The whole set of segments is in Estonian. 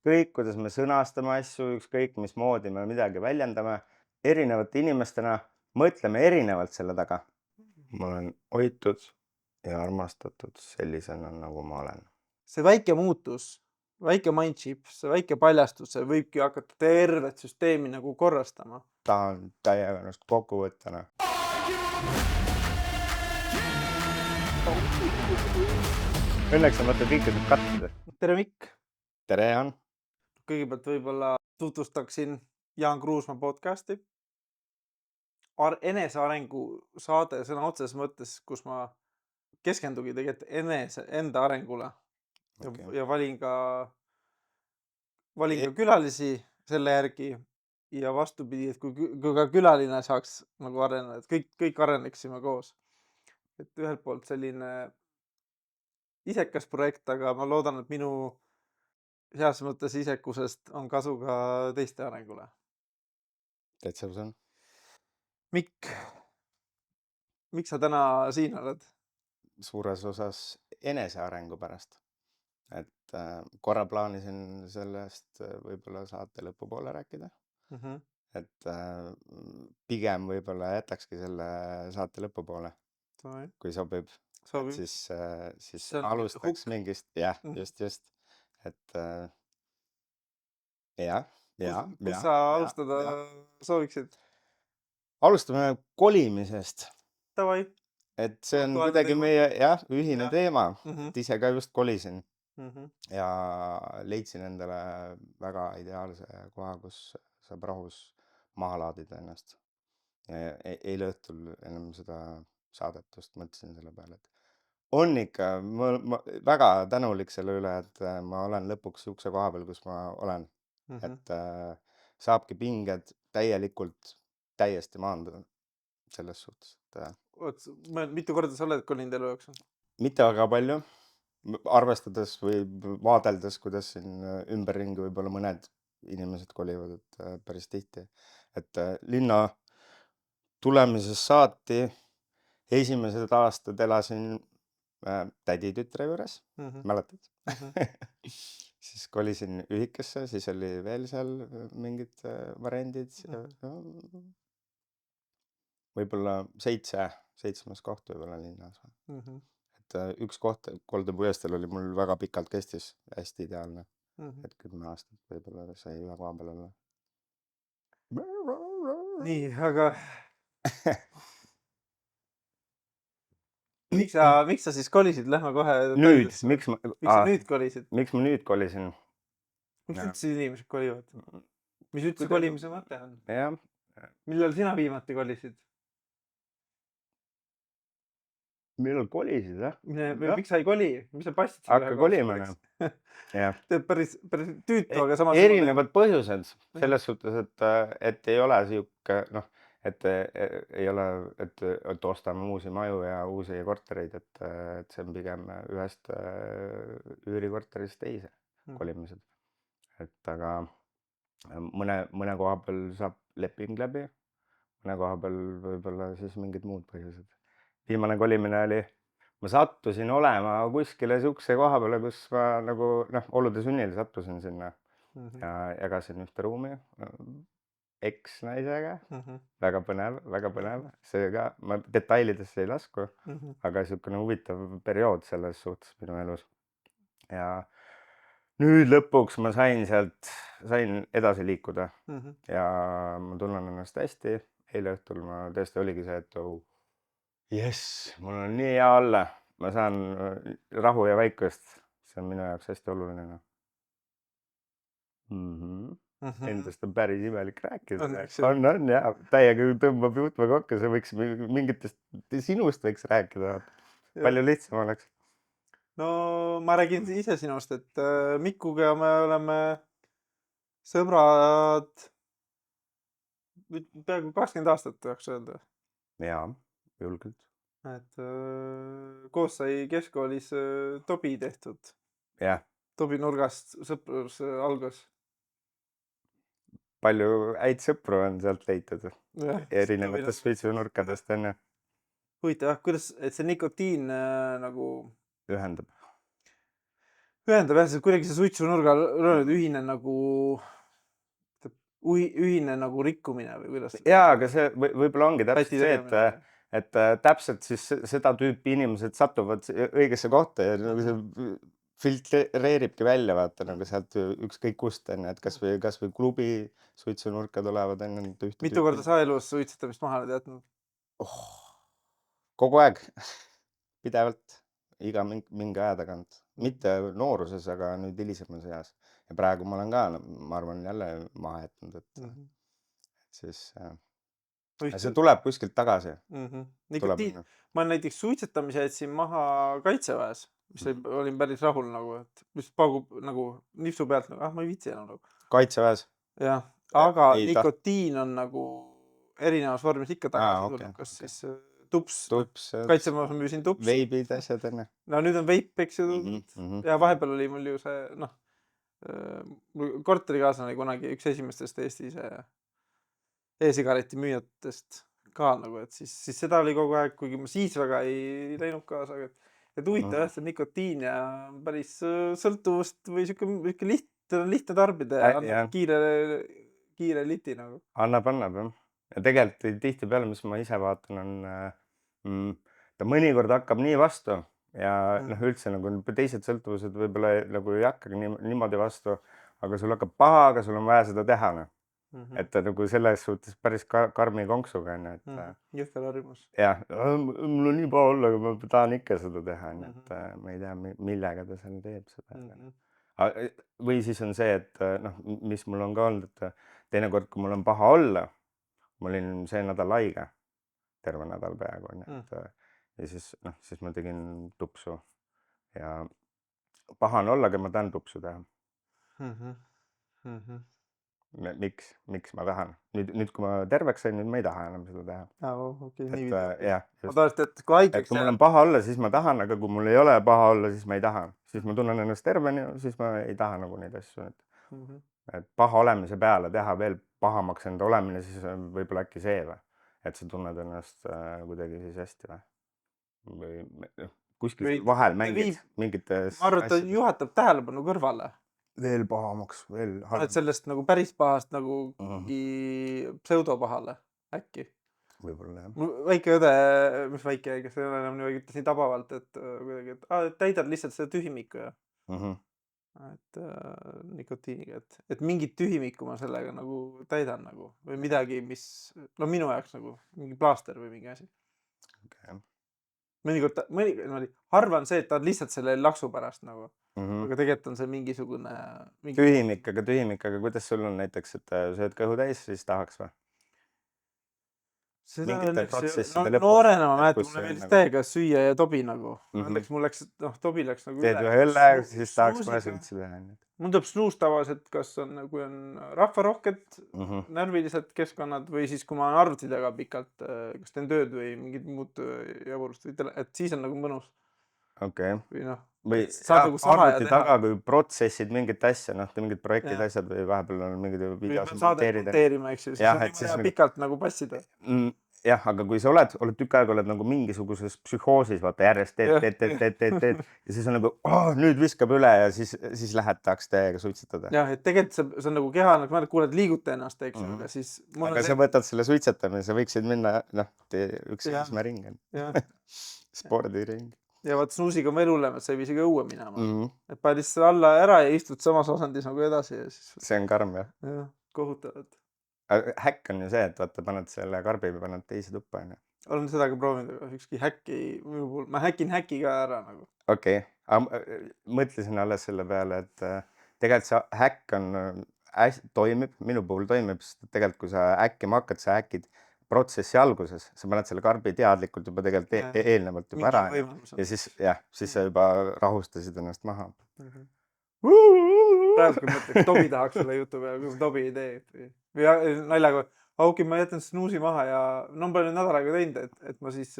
ükskõik, kuidas me sõnastame asju, ükskõik, mismoodi me midagi väljendame, erinevate inimestena mõtleme erinevalt selle taga. Ma olen hoitud ja armastatud sellisena, nagu ma olen. See väike muutus, väike mindship, see väike paljastus, see võibki hakata tervet süsteemi nagu korrastama. Tahan täiega ennast kokku võtta. Õnneks on vaata kõike saab kattida. Tere, Mikk! Tere, Jaan! Kõigepealt võib-olla tutvustaksin Jaan Kruusmaa podcasti. Enesearengu saade sõna otseses mõttes, kus ma keskendugi tegelikult enda arengule ja valin ka külalisi selle järgi ja vastupidi, et kui ka külaline saaks nagu areneda, et kõik areneksime koos. Et ühelt poolt selline isekas projekt, aga ma loodan, et minu heas mõttes isekusest on kasu ka teiste arengule. Täitsa usun. Mikk, miks sa täna siin oled? Suures osas enesearengu pärast. Et korra plaanisin sellest võib-olla saate lõpupoole rääkida. Et pigem võib-olla jätakski selle saate lõpupoole, kui sobib. Et siis alustaks mingist, jah, just. Et Kus sa alustada sooviksid? Alustame kolimisest. Davai. Et see on kuidagi meie ühine teema. Et ise ka just kolisin ja leidsin endale väga ideaalse koha, kus saab rahus maha laadida ennast. Eile õhtul ennem seda saadetust mõtlesin selle peale, et on ikka, ma väga tänulik selle üle, et ma olen lõpuks siukse koha peal, kus ma olen. Et saabki pinged täiesti maanduda selles suhtes. Mitu korda sa oled kolinud elu jooksul? Mitte väga palju, arvestades või vaadeldes, kuidas siin ümberringi võib-olla mõned inimesed kolivad, et päris tihti. Et linna tulemisest saati esimesed aastad elasin täditütre juures, mäletad? Siis kolisin ühikesse, siis oli veel seal mingid variandid. Võib-olla 7. koht võib-olla linnas. Et üks koht Koldepuiesteel oli mul väga pikalt kestis, hästi ideaalne. Et 10 aastat võib-olla sai ühe koha peal olla. Nii, aga miks sa siis kolisid? Lähme kohe nüüd, miks sa nüüd kolisid? Miks ma nüüd kolisin? Miks üldse inimesed kolivad? Mis üldse kolimise mõte on? Jah. Millal sina viimati kolisid? Millal kolisid, jah? Miks sa ei koli? Mis sa passid? Hakka kolima. Teed päris tüütu, aga samas... Erinevad põhjused selles suhtes, et ei ole siuke, et ei ole, et ostame uusi maju ja uusi kortereid, et see on pigem ühest üürikorterist teise kolimised. Et aga mõne koha peal saab leping läbi, mõne koha peal võib-olla siis mingid muud põhjused. Viimane kolimine oli, ma sattusin olema kuskile siukse koha peale, kus ma nagu, olude sünnil sattusin sinna ja jagasin ühte ruumi eksnaisega. Väga põnev. See ka, ma detailidesse ei lasku, aga siukene huvitav periood selles suhtes minu elus. Ja nüüd lõpuks ma sain edasi liikuda ja ma tunnen ennast hästi. Eile õhtul ma tõesti oligi see, et jess, mul on nii hea olla. Ma saan rahu ja vaikust. See on minu jaoks hästi oluline. Endast on päris imelik rääkida. On, jah. Täiega tõmbab jutma kokku. See võiks mingitest sinust võiks rääkida. Palju lihtsam oleks. No ma räägin ise sinust, et Mikkuga me oleme sõbrad peaaegu 20 aastat, võiks öelda. Jaa, julgelt. Et koos sai keskkoolis Tobi tehtud. Jah. Tobi nurgast sõprus algas. Palju häid sõpru on sealt leitud. Erinevatest suitsunurkadest on. Huvitav, kuidas, et see nikotiin nagu... Ühendab. ühendab jah, see kuidagi see suitsunurgal ühine nagu, ühine nagu rikkumine või kuidas Jaa, aga see võib-olla ongi täpselt päti see, tegemine või? et täpselt siis seda tüüpi inimesed satuvad õigesse kohta ja nagu see filtreeribki välja, vaata nagu sealt ükskõik kust, on ju, et kas või klubi suitsunurka tulevad enne ühte Mitu korda tüüpi. sa elus suitsetamist maha oled jätnud? Kogu aeg, pidevalt, iga mingi aja tagant. Mitte nooruses, aga nüüd hilisemas eas. Ja praegu ma olen ka, ma arvan, jälle maha jätnud, et siis see tuleb kuskilt tagasi. Nikotiin, ma näiteks suitsetamise jätsin maha Kaitseväes, mis olin päris rahul nagu, et mis paugub nagu nipsu pealt nagu, ma ei viitsi enam nagu. Kaitseväes? Jah, aga Ei nikotiin on nagu erinevas vormis ikka tagasi tulnud, kas siis tups, Kaitsemaas ma müüsin tupsi. Veibid, asjad, on ju. No nüüd on veip, eks ju. Ja vahepeal oli mul ju see, noh, korterikaaslane kunagi üks esimestest Eestis e-sigareti müüjatest ka nagu, et siis seda oli kogu aeg, kuigi ma siis väga ei läinud kaasa, et huvitav jah, see nikotiin ja päris sõltuvust või siuke lihtne tarbida ja annab kiire liti nagu. Annab jah. Ja tegelikult tihtipeale, mis ma ise vaatan, on ta mõnikord hakkab nii vastu ja noh, üldse nagu teised sõltuvused võib-olla nagu ei hakkagi niimoodi vastu, aga sul hakkab paha, aga sul on vaja seda teha, noh. Et ta nagu selles suhtes päris karmi konksuga, on ju, et Jõhker harjumus. jah, mul on nii paha olla, aga ma tahan ikka seda teha, on ju, et ma ei tea, millega ta seal teeb seda. Või siis on see, et noh, mis mul on ka olnud, et teinekord, kui mul on paha olla, ma olin see nädal haige, terve nädal peaaegu, on ju, et ja siis noh, siis ma tegin tupsu ja paha on olla, aga ma tahan tupsu teha. Miks ma tahan? Nüüd, kui ma terveks sain, nüüd ma ei taha enam seda teha. Okei, nii Et jah, ma tavaliselt, et kui haigeks kui mul on paha olla, siis ma tahan, aga kui mul ei ole paha olla, siis ma ei taha. Siis ma tunnen ennast tervena, siis ma ei taha nagu neid asju. Et paha olemise peale teha veel pahamaks enda olemine, siis võib-olla äkki see või. Et sa tunned ennast kuidagi siis hästi või. Või kuskil vahel mängid mingites ma arvan, et ta juhatab tähelepanu kõrvale. Veel pahamaks, veel halb. Et sellest nagu päris pahast nagu pseudopahale äkki. Võib-olla jah. Mul väike õde, mis väike, kes ei ole enam ütles nii tabavalt, et kuidagi, et täidad lihtsalt seda tühimikku ja et nikotiiniga, et mingit tühimikku ma sellega nagu täidan nagu või midagi, mis no minu jaoks nagu mingi plaaster või mingi asi. Mõnikord harva on see, et ta on lihtsalt selle laksu pärast nagu, aga tegelikult on see mingisugune tühimik, aga kuidas sul on näiteks, et sööd kõhu täis, siis tahaks või? Noorena ma mäletan, mulle meeldis täiega süüa ja tobi nagu. Õnneks mul läks, tobi läks nagu üle. Teed ühe õlle, siis tahaks kohe suitsu teha. Mul tuleb snuus tavaliselt, kas on, kui on rahvarohked närvilised keskkonnad või siis, kui ma olen arvuti taga pikalt, kas teen tööd või mingid muud jaburust, et siis on nagu mõnus. Okei. Või arvuti taga, kui protsessid mingit asja, mingid projektid, asjad või vahepeal on mingid videos monteerima, eks ju, siis on vaja pikalt nagu passida. Jah, aga kui sa oled tükk aega oled nagu mingisuguses psühhoosis, vaata järjest teed ja siis on nagu, nüüd viskab üle ja siis lähed tahaks täiega suitsetada. Jah, et tegelikult see on nagu keha, nagu ma kuuled, liiguta ennast, eks ju, aga siis... Aga sa võtad selle suitsetamise, sa võiksid minna, üks ring on. Spordiring. Ja vaat snuusiga on veel hullem, et sa ei viisi ka õue minema. Et paned lihtsalt alla ära ja istud samas asendis nagu edasi ja siis... See on karm, jah? Jah, kohutavad. Häkk on ju see, et vaata, paned selle karbi või paned teise tuppa, on ju. Olen seda ka proovinud, aga ükski häkki, ma häkin häki ka ära nagu. Okei, mõtlesin alles selle peale, et tegelikult see häkk toimib, minu puhul toimib, sest tegelikult kui sa häkkima hakkad, sa häkid protsessi alguses, sa paned selle karbi teadlikult juba tegelikult eelnevalt juba ära ja siis sa juba rahustasid ennast maha. Praegu mõtleks, Tobi tahaks selle jutu peale, kui Tobi ei tee. Või naljaga, okei, ma jätan snuusi maha ja ma olen nädal aega teinud, et ma siis,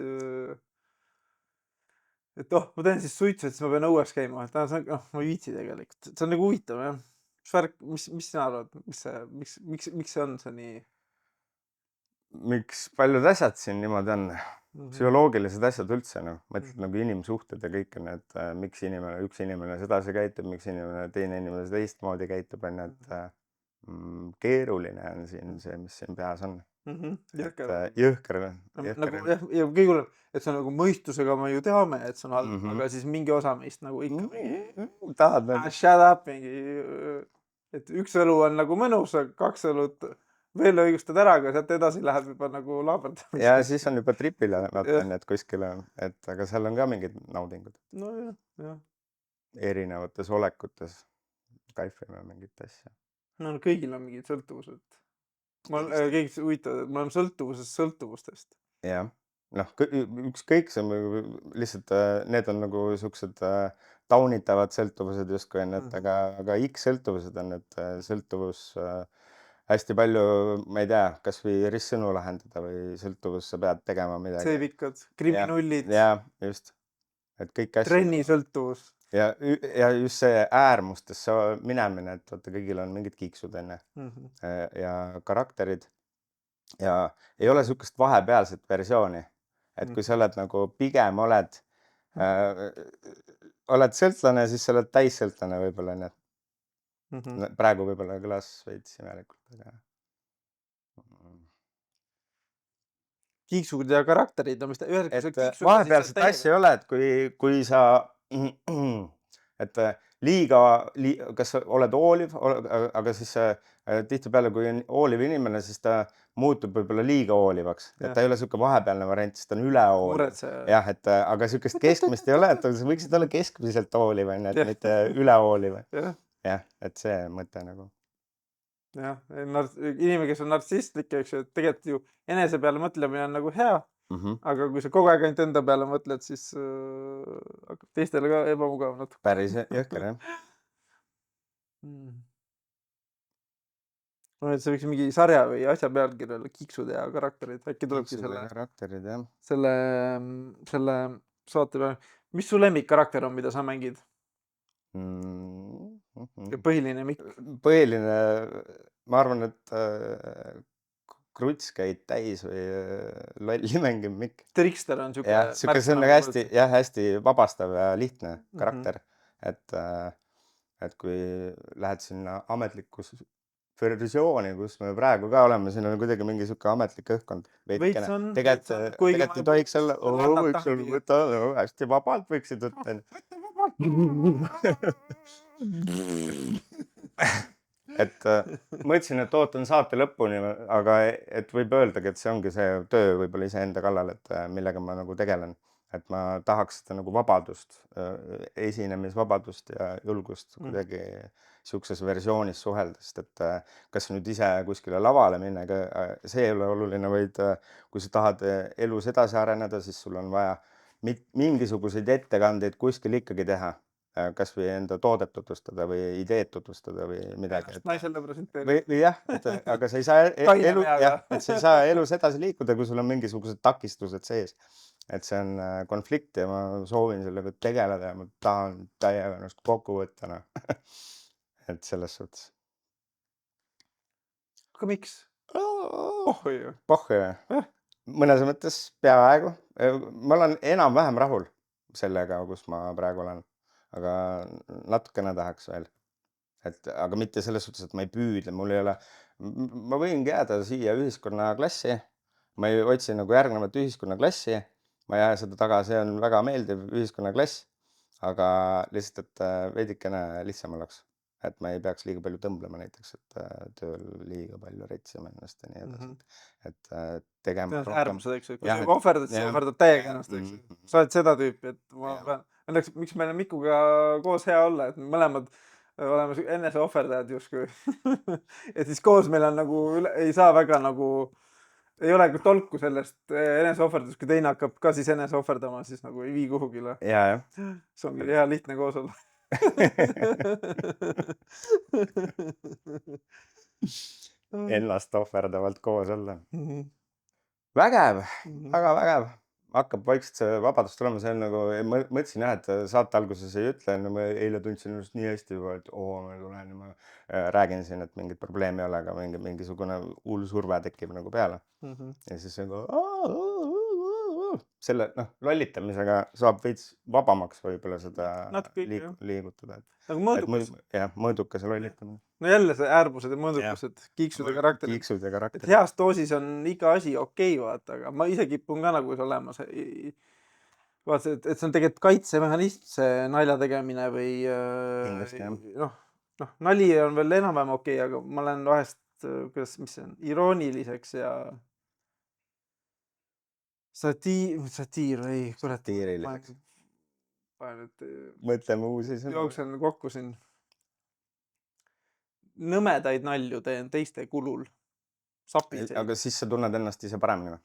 ma teen siis suitsu, et siis ma pean õues käima. Ma ei viitsi tegelikult. See on nagu huvitav, jah. Mis sina arvad, miks see on see nii? Miks paljud asjad siin niimoodi on? psühholoogilised asjad üldse, noh, mõtled Mhm. nagu inimsuhted ja kõik need, miks üks inimene sedasi käitub, miks teine inimene teistmoodi käitub, on ju, et keeruline on siin see, mis siin peas on. Et Jõhker. jõhker, Nagu jõhker. jah, ja kõige hullem, et see on nagu mõistusega me ju teame, et see on halb, Mhm. aga siis mingi osa meist nagu ikka mingi Tahad need shut up mingi, et üks õlu on nagu mõnus, aga 2 õlut veel õigustad ära, aga sealt edasi läheb juba nagu ja laaberdamiseks. siis on juba tripile vaata Jah, onju, et kuskile, et aga seal on ka mingid naudingud nojah, jah. erinevates olekutes. Kaifime mingit asja. No kõigil on mingid sõltuvused. Kindlasti. Kõigis huvitav, et me oleme sõltuvuses sõltuvustest. Jah, noh, ükskõik, see on lihtsalt, need on nagu siuksed taunitavad sõltuvused justkui on, et aga X-sõltuvused on, et sõltuvus hästi palju, ma ei tea, kasvõi ristsõnu lahendada või sõltuvus, sa pead tegema midagi. C-vikad, jah, kriminullid, ja just, et kõik asjad trennisõltuvus. ja just see äärmustesse minemine, et vaata, kõigil on mingid kiiksud onju ja karakterid ja ei ole sihukest vahepealset versiooni, et kui sa oled nagu pigem oled sõltlane, siis sa oled täissõltlane võib-olla onju. Praegu võib-olla kõlas veits imelikult, aga Kiiksud ja karakterid, no mis ta, ühel hetkel et sa kiiksuga, siis sa oled vahepealset asja ei ole, et kui sa et kas sa oled hooliv, aga siis tihtipeale, kui on hooliv inimene, siis ta muutub võib-olla liiga hoolivaks, et jah, ta ei ole sihuke vahepealne variant, siis ta on ülehooliv. muretseja. jah, et aga sihukest keskmist ei ole, et sa võiksid olla keskmiselt hooliv, onju, et Jah. mitte ülehooliv. jah, jah, et see mõte nagu. jah, inimene, kes on nartsisslik, eks ju, et tegelikult ju enese peale mõtlemine on nagu hea, aga kui sa kogu aeg ainult enda peale mõtled, siis hakkab teistele ka ebamugav natuke. päris jõhker jah. ma arvan, et see võiks mingi sarja või asja pealkiri olla, Kiiksud ja karakterid, äkki tulebki Kiiksud ja karakterid jah. selle saate peale. Mis su lemmikkarakter on, mida sa mängid? Ja põhiline Mikk? põhiline, ma arvan, et kruts käid täis või lolli mängib Mikk. Trikster on siuke jah, sihuke, see on nagu hästi, jah, hästi vabastav ja lihtne karakter, et kui lähed sinna ametlikku versiooni, kus me praegu ka oleme, siin on kuidagi mingi sihuke ametlik õhkkond veits on, tegelikult ei tohiks olla, võiks olla, võta hästi vabalt võiksid võtta. et mõtlesin, et ootan saate lõpuni, aga et võib öeldagi, et see ongi see töö võib-olla iseenda kallal, et millega ma nagu tegelen, et ma tahaks seda nagu vabadust, esinemisvabadust ja julgust kuidagi sihukeses versioonis suhelda, sest et kas nüüd ise kuskile lavale minna, see ei ole oluline, vaid kui sa tahad elus edasi areneda, siis sul on vaja mingisuguseid ettekandeid kuskil ikkagi teha, kasvõi enda toodet tutvustada või ideed tutvustada või midagi. naisele presenteerida. või jah, et aga sa ei saa et sa ei saa elus edasi liikuda, kui sul on mingisugused takistused sees. Et see on konflikt ja ma soovin sellega tegeleda ja ma tahan täiega ennast kokku võtta, noh. et selles suhtes. aga miks? pohhui ju. pohhui või? mõnes mõttes peaaegu. ma olen enam-vähem rahul sellega, kus ma praegu olen, aga natukene tahaks veel. aga mitte selles suhtes, et ma ei püüdle, mul ei ole, ma võingi jääda siia ühiskonnaklassi, ma ei otsi nagu järgnevat ühiskonnaklassi, ma ei aja seda taga, see on väga meeldiv ühiskonnaklass, aga lihtsalt, et veidikene lihtsam oleks, et ma ei peaks liiga palju tõmblema näiteks, et tööl liiga palju retsima ennast ja nii edasi, et tegema rohkem. äärmused, eks ju, kui sa juba ohverdad, siis ohverdad täiega ennast, eks ju. sa oled seda tüüpi, et ma pean, õnneks, miks meil on Mikuga koos hea olla, et me mõlemad oleme eneseohverdajad justkui et siis koos meil on nagu ei saa väga nagu, ei ole tolku sellest eneseohverdust, kui teine hakkab ka siis enese ohverdama, siis nagu ei vii kuhugile. jah. see ongi hea lihtne koos olla ennast ohverdavalt koos olla. vägev, väga vägev. Hakkab vaikselt see vabadus tulema, see on nagu, mõtlesin jah, et saate alguses ei ütle, ma eile tundsin ennast nii hästi juba, et ma tulen ja ma räägin siin, et mingit probleemi ei ole, aga mingisugune hull surve tekib nagu peale. Ja siis nagu selle lollitamisega saab veits vabamaks võib-olla seda natuke ikka jah. liigutada, Nagu et mõõdukas. jah, mõõdukas ja lollitamine. No jälle see äärmused ja Jah. mõõdukused, kiiksud ja karakterid. Kiiksud ja Et karakterid. heas doosis on iga asi okei, vaata, aga ma ise kipun ka nagu olema see, vaata, et see on tegelikult kaitsemehhanism, see nalja tegemine või Kindlasti, jah. nali on veel enam-vähem okei, aga ma olen vahest, kuidas, mis see on, irooniliseks ja satiir, ei, kurat. Satiiriliseks. panen nüüd, Mõtleme uusi sõnu. jooksen kokku siin. Nõmedaid nalju teen teiste kulul. Sapiseid. Aga siis sa tunned ennast ise paremini või?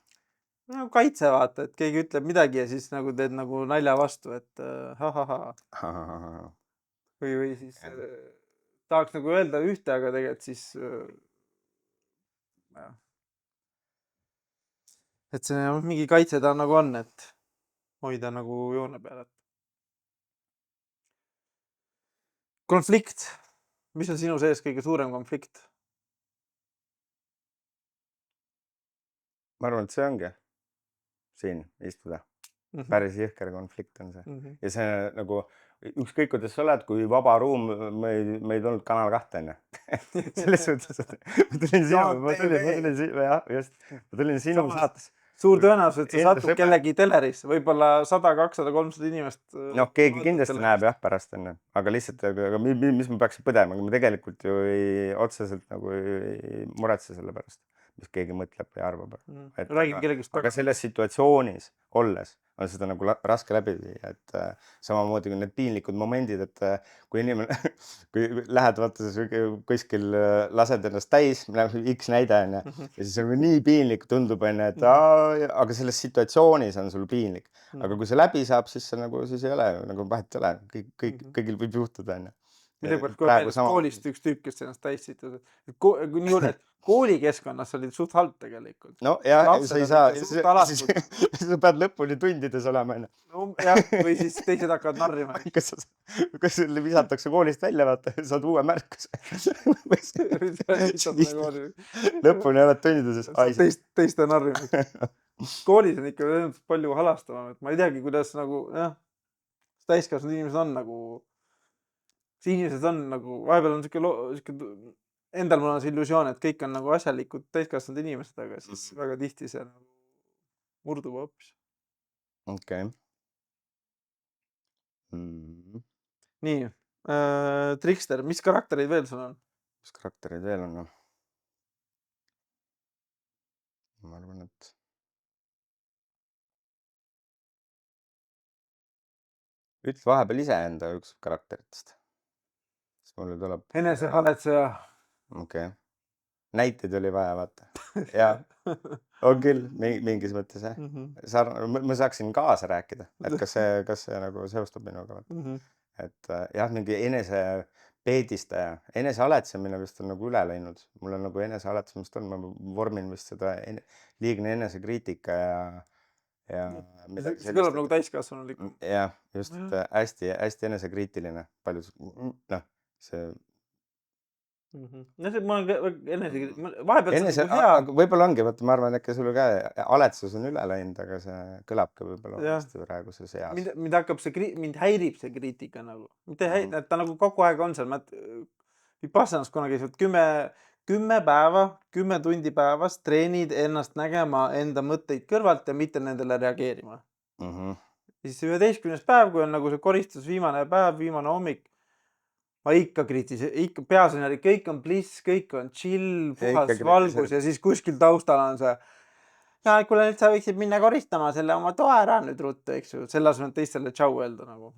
No kaitse vaata, et keegi ütleb midagi ja siis nagu teed nagu nalja vastu, et ha-ha-ha. Või siis tahaks nagu öelda ühte, aga tegelikult siis et see mingi kaitse ta nagu on, et hoida nagu joone peal. Konflikt. Mis on sinu sees kõige suurem konflikt? Ma arvan, et see ongi siin istuda. Päris jõhker konflikt on see. Ja see nagu ükskõik kuidas sa oled, kui vaba ruum, me ei tulnud Kanal 2 enne. Selles suhtes, et ma tulin sinu saates. Suur tõenäosus, et sa satud kellegi telerisse, võib-olla 100, 200, 300 inimest. Noh, keegi kindlasti näeb jah pärast enne, aga lihtsalt, aga mis ma peaksin põdema, ma tegelikult ju otseselt nagu ei muretse selle pärast, mis keegi mõtleb või arvab. Räägime kellegist aga selles situatsioonis olles on seda nagu raske läbi viia, et samamoodi kui need piinlikud momendid, et kui inimene, kui lähed vaata kuskil lased ennast täis, X näide on ja siis on nii piinlik tundub enne, et aga selles situatsioonis on sul piinlik. Aga kui see läbi saab, siis see nagu, siis ei ole, nagu vahet ei ole, kõigil võib juhtuda enne. Midagi pealt koolist üks tüüp, kes ennast täis situs. Niimoodi, et koolikeskkonnas oli suht halb tegelikult. No jah, sa ei saa, sa pead lõpuni tundides olema. No jah, või siis teised hakkavad narrima. Kas visatakse koolist välja, vaata, saad uue märkuse. Lõpuni oled tundides. Teiste narrima. Koolis on ikka palju halastavam, et ma ei teagi, kuidas nagu, jah, täiskasvanud inimesed on nagu, inimesed on nagu, vahepeal on siuke, endal mul on see illusioon, et kõik on nagu asjalikud täiskasvanud inimesed, aga siis väga tihti see murdub hoopis. Okei. Nii, Trikster, mis karakterid veel sul on? Mis karakterid veel on? Ma arvan, et ütle vahepeal iseenda üks karakteritest. Siis mulle tuleb Enesehaletseja. Okei. Näiteid oli vaja, vaata. Ja on küll mingis mõttes, jah. Ma saaksin kaasa rääkida, et kas see nagu seostub minuga. Et jah, mingi enesepeedistaja. Enesehaletsemine vist on nagu üle läinud. Mul on nagu enesehaletsemist on, ma vormin vist seda liigne enesekriitika ja see kõlab nagu täiskasvanulik. Jah, just hästi enesekriitiline. Paljus, see no see, ma olen vahepeal see hea. Võib-olla ongi, võtta, ma arvan, et sul ka aletsus on üle läinud, aga see kõlabki võib-olla hästi praeguses eas. Mind häirib see kriitika nagu. Mitte häirib, et ta nagu kogu aeg on seal. Vipassanas kunagi 10 päeva, 10 tundi päevas treenid ennast nägema enda mõtteid kõrvalt ja mitte nendele reageerima. Ja siis 11. päev, kui on nagu see koristus viimane päev, viimane hommik, ma ikka peas on jälle, kõik on bliss, kõik on chill, puhas valgus ja siis kuskil taustal on see, ja kuule, nüüd sa võiksid minna koristama selle oma toa ära nüüd ruttu, eks ju, selle asemel teistele tšau öelda nagu.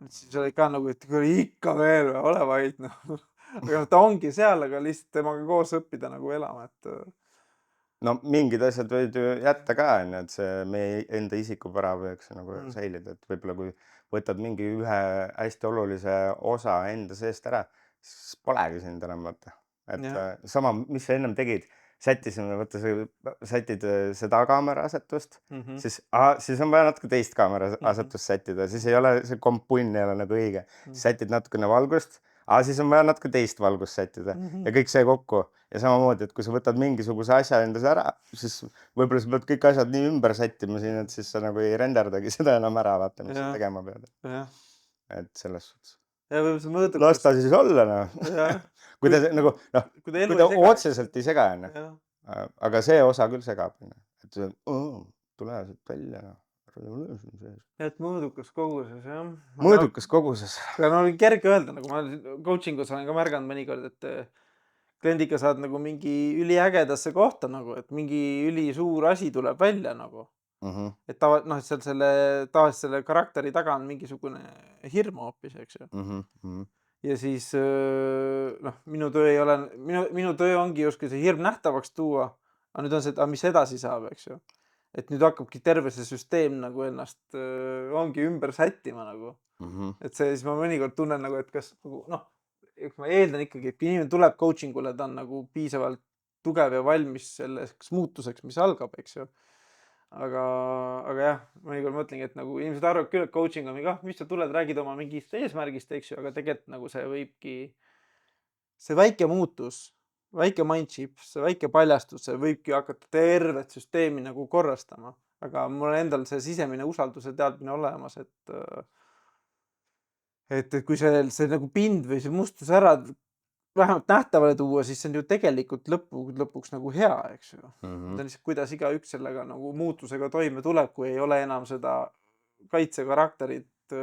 Siis oli ka nagu, et ikka veel, ole vaid, aga ta ongi seal, aga lihtsalt temaga koos õppida nagu elama, et no mingid asjad võid ju jätta ka, et see meie enda isikupära võiks nagu säilida, et võib-olla kui võtad mingi ühe hästi olulise osa enda seest ära, siis polegi sind enam võtta. Et sama, mis sa ennem tegid, sättisime, võtta sätid seda kaamera asetust, siis on vaja natuke teist kaamera asetust sättida, siis ei ole see kompunn ei ole nagu õige. Sätid natukene valgust, Aga siis on vaja natuke teist valgust sättida ja kõik see kokku ja samamoodi, et kui sa võtad mingisuguse asja endas ära, siis võib-olla sa pead kõik asjad nii ümber sättima siin, et siis sa nagu ei renderdagi seda enam ära, vaata, mis sa jah, tegema pead. jah. Et selles suhtes. ja võib-olla see Las mõõdukas, ta siis olla, noh. jah, kui ta nagu, noh, kui ta elu kui ta ei sega, otseselt ei sega, onju. jah. Aga see osa küll segab, et see tule siit välja, noh. Revolution sees. et mõõdukas koguses, jah. Mõõdukas koguses. aga no kerge öelda, nagu ma coaching us olen ka märganud mõnikord, et kliendiga saad nagu mingi üliägedasse kohta nagu, et mingi ülisuur asi tuleb välja nagu. et noh, et seal tavaliselt selle karakteri taga on mingisugune hirm hoopis, eks ju. ja siis noh, minu töö ei ole, minu töö ongi justkui see hirm nähtavaks tuua, aga nüüd on see, et mis edasi saab, eks ju. et nüüd hakkabki terve see süsteem nagu ennast ongi ümber sättima nagu. et see, siis ma mõnikord tunnen nagu, et kas nagu noh, eks ma eeldan ikkagi, et kui inimene tuleb coaching ule, ta on nagu piisavalt tugev ja valmis selleks muutuseks, mis algab, eks ju. aga jah, mõnikord mõtlengi, et nagu inimesed arvavad küll, et coaching on mingi, mis sa tuled, räägid oma mingist eesmärgist, eks ju, aga tegelikult nagu see võibki, see väike muutus, väike mind shift, see väike paljastus, see võibki hakata tervet süsteemi nagu korrastama. aga mul endal see sisemine usalduse teadmine olemas, et kui see nagu pind või see mustus ära vähemalt nähtavale tuua, siis see on ju tegelikult lõpuks nagu hea, eks ju. ta on lihtsalt, kuidas igaüks sellega nagu muutusega toime tuleb, kui ei ole enam seda kaitsekarakterit,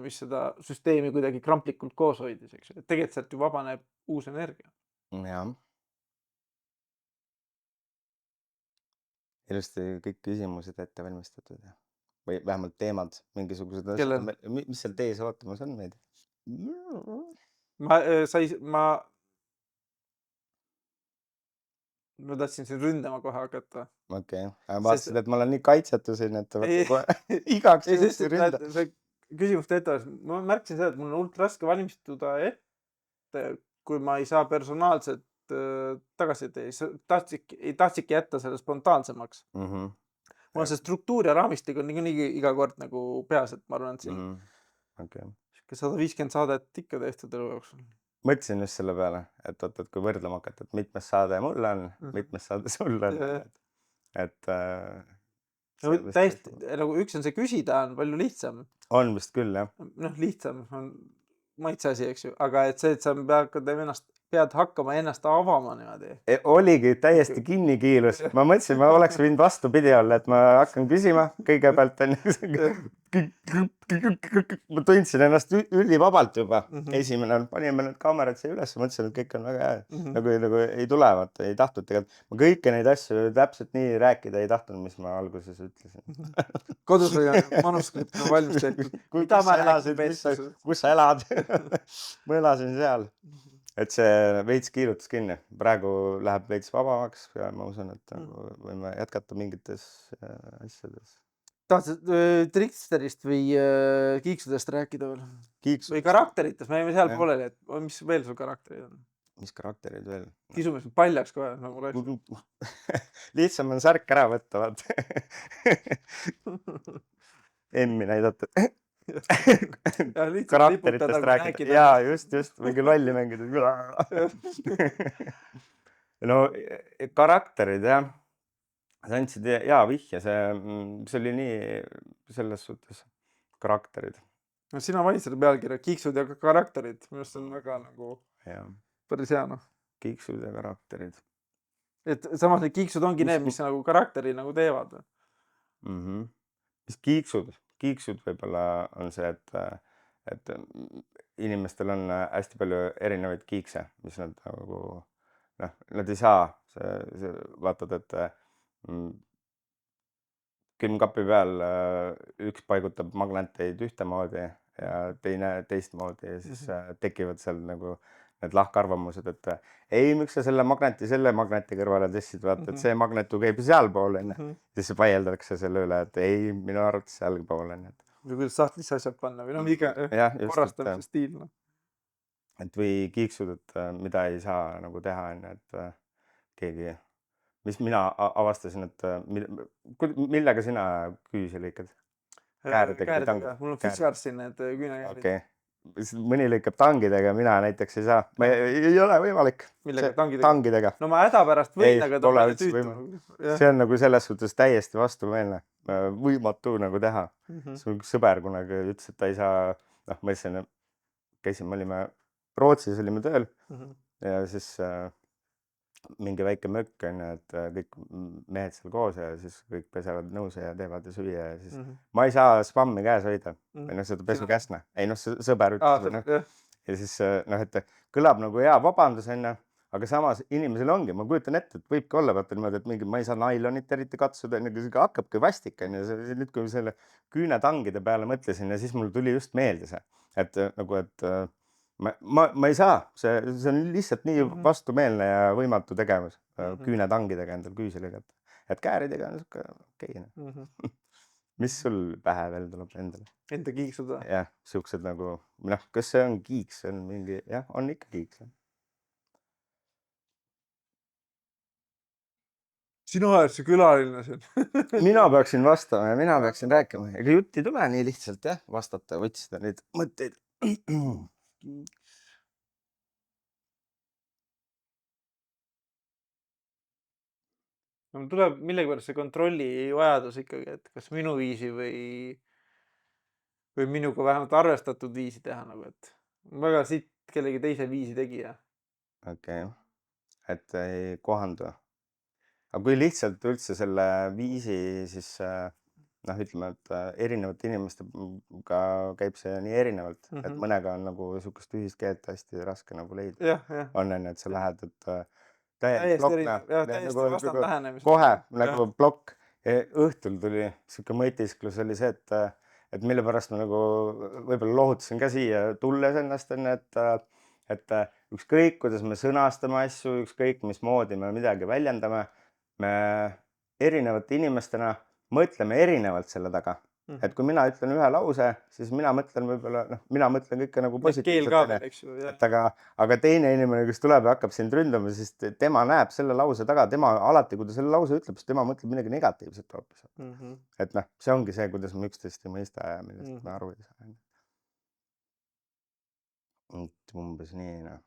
mis seda süsteemi kuidagi kramplikult koos hoidis, eks ju. et tegelikult sealt ju vabaneb uus energia. jah. ilusti kõik küsimused ette valmistatud või vähemalt teemad, mingisugused Kellel? asjad, mis seal tees ootamas on meid? ma tahtsin siin ründama kohe hakata. Okei. Vaatasid, et ma olen nii kaitsetu siin, et võtta kohe igaks ei, juhuks sest ründa. et see küsimuste ettevalmistus, ma märkasin seda, et mul on hullult raske valmistuda ette, kui ma ei saa personaalset tagasisidet, ei tahtsidki jätta selle spontaansemaks. mul on see struktuur ja raamistik on niikuinii iga kord nagu peas, et ma arvan, et siin Okei. 150 saadet ikka tehtud elu jooksul. Mõtlesin just selle peale, et oot, et kui võrdlema hakata, et mitmes saade mul on, mitmes saade sul on. Et täiesti nagu üks on see küsida on palju lihtsam. on vist küll, jah. noh, lihtsam on maitse asi, eks ju, aga et see, et sa pead hakkama ennast avama niimoodi. Oligi täiesti kinni kiilus. Ma mõtlesin, ma oleks võinud vastupidi olla, et ma hakkan küsima kõigepealt. Ma tundsin ennast ülivabalt juba. Esimene panime need kaamerad siia üles, mõtlesin, et kõik on väga hea. Nagu ei tule, vaata, ei tahtnud tegelikult. Ma kõiki neid asju täpselt nii rääkida ei tahtnud, mis ma alguses ütlesin. Kodus oli manuskripti valmis tehtud. Kus sa elad? Ma elasin seal. Et see veits kiirutas kinni. Praegu läheb veits vabamaks ja ma usun, et võime jätkata mingites asjades. Tahtsid Tricksterist või kiiksudest rääkida veel? Või karakteritest, me jäime seal pooleli, et mis veel sul karakterid on? Mis karakterid veel? Kisume sind paljaks kohe, nagu rääksid. Lihtsam on särk ära võtta, vaata. Emmi näidata. Karakteritest rääkida. Jaa, just. Mingi lolli mängida. No karakterid, jah. Sa andsid hea vihje, see oli nii selles suhtes karakterid. No sina valid selle pealkirja, kiiksud ja karakterid. Minu arust see on väga nagu päris hea, noh. Kiiksud ja karakterid. Et samas need kiiksud ongi need, mis nagu karakteri nagu teevad. Mis kiiksud? Kiiksud võib-olla on see, et inimestel on hästi palju erinevaid kiikse, mis nad nagu, noh, nad ei saa, vaatad, et külmkapi peal üks paigutab magneteid ühtemoodi ja teine teistmoodi ja siis tekivad seal nagu need lahkarvamused, et ei, miks sa selle magneti kõrvale tõstsid, vaata, et see magnetu käib sealpool, siis vaieldakse selle üle, et ei, minu arvates sealpool. Või kuidas sahtlisse asjad panna või iga korrastamise stiil. Et või kiiksud, et mida ei saa nagu teha, et keegi, mis mina avastasin, et millega sina küüsi lõikad? Kääridega või tanga? Mul on Fiskarsi need küünekäärid. Okei. mõni lõikab tangidega, mina näiteks ei saa. Ei ole võimalik. Millega? Tangidega? Tangidega. No ma hädapärast võin, Ei, aga ta on pole välja üldse tüütu. võimalik. See on nagu selles suhtes täiesti vastumeelne. Võimatu nagu teha. See on üks sõber kunagi ütles, et ta ei saa, noh, ma ütlesin, käisime, olime Rootsis, olime tööl ja siis mingi väike mökk on ju, et kõik mehed seal koos ja siis kõik pesevad nõuse ja teevad ja süüa ja siis ma ei saa spammi käes hoida. Või noh, seda pesukäsna. Ei noh, see sõber ütles. Ja siis noh, et kõlab nagu hea vabandus on ju, aga samas inimesel ongi, ma kujutan ette, et võibki olla vaata niimoodi, et mingi, ma ei saa nailonit eriti katsuda, hakkabki vastik on ju. Nüüd, kui selle küünetangide peale mõtlesin ja siis mul tuli just meelde see, et nagu, et ma ei saa, see on lihtsalt nii vastumeelne ja võimatu tegevus küünetangidega endal küüsi lõigata. Et kääridega on siuke okei. Mis sul pähe veel tuleb endale? Enda kiiksuda? Jah, siuksed nagu, noh, kas see on kiiks, see on mingi, jah, on ikka kiiks. Sina oled see külaline siin. Mina peaksin vastama ja mina peaksin rääkima. Ega jutt ei tule nii lihtsalt jah, vastata, otsida neid mõtteid. No tuleb millegipärast see kontrolli vajadus ikkagi, et kas minu viisi või minuga vähemalt arvestatud viisi teha nagu, et väga sitt kellegi teise viisi tegija. Okei. Et ei kohandu. Aga kui lihtsalt üldse selle viisi siis noh, ütleme, et erinevate inimestega käib see nii erinevalt, et mõnega on nagu sukust ühist keelt hästi raske nagu leida. On enne, et sa lähed, et täiesti erinev, jah, täiesti vastand lähenemist. Kohe nagu plokk. Õhtul tuli siuke mõtisklus oli see, et mille pärast ma nagu võib-olla lohutasin ka siia tulles ennast enne, et ükskõik, kuidas me sõnastame asju, ükskõik, mismoodi me midagi väljendame, me erinevate inimestena mõtleme erinevalt selle taga. Et kui mina ütlen ühe lause, siis mina mõtlen võib-olla, noh, mina mõtlen kõike nagu positiivselt, aga teine inimene, kes tuleb ja hakkab sind ründama, siis tema näeb selle lause taga, tema alati, kui ta selle lause ütleb, siis tema mõtleb midagi negatiivset hoopis. Et noh, see ongi see, kuidas me üksteist ei mõista ja millest me aru ei saa. Umbes nii, noh.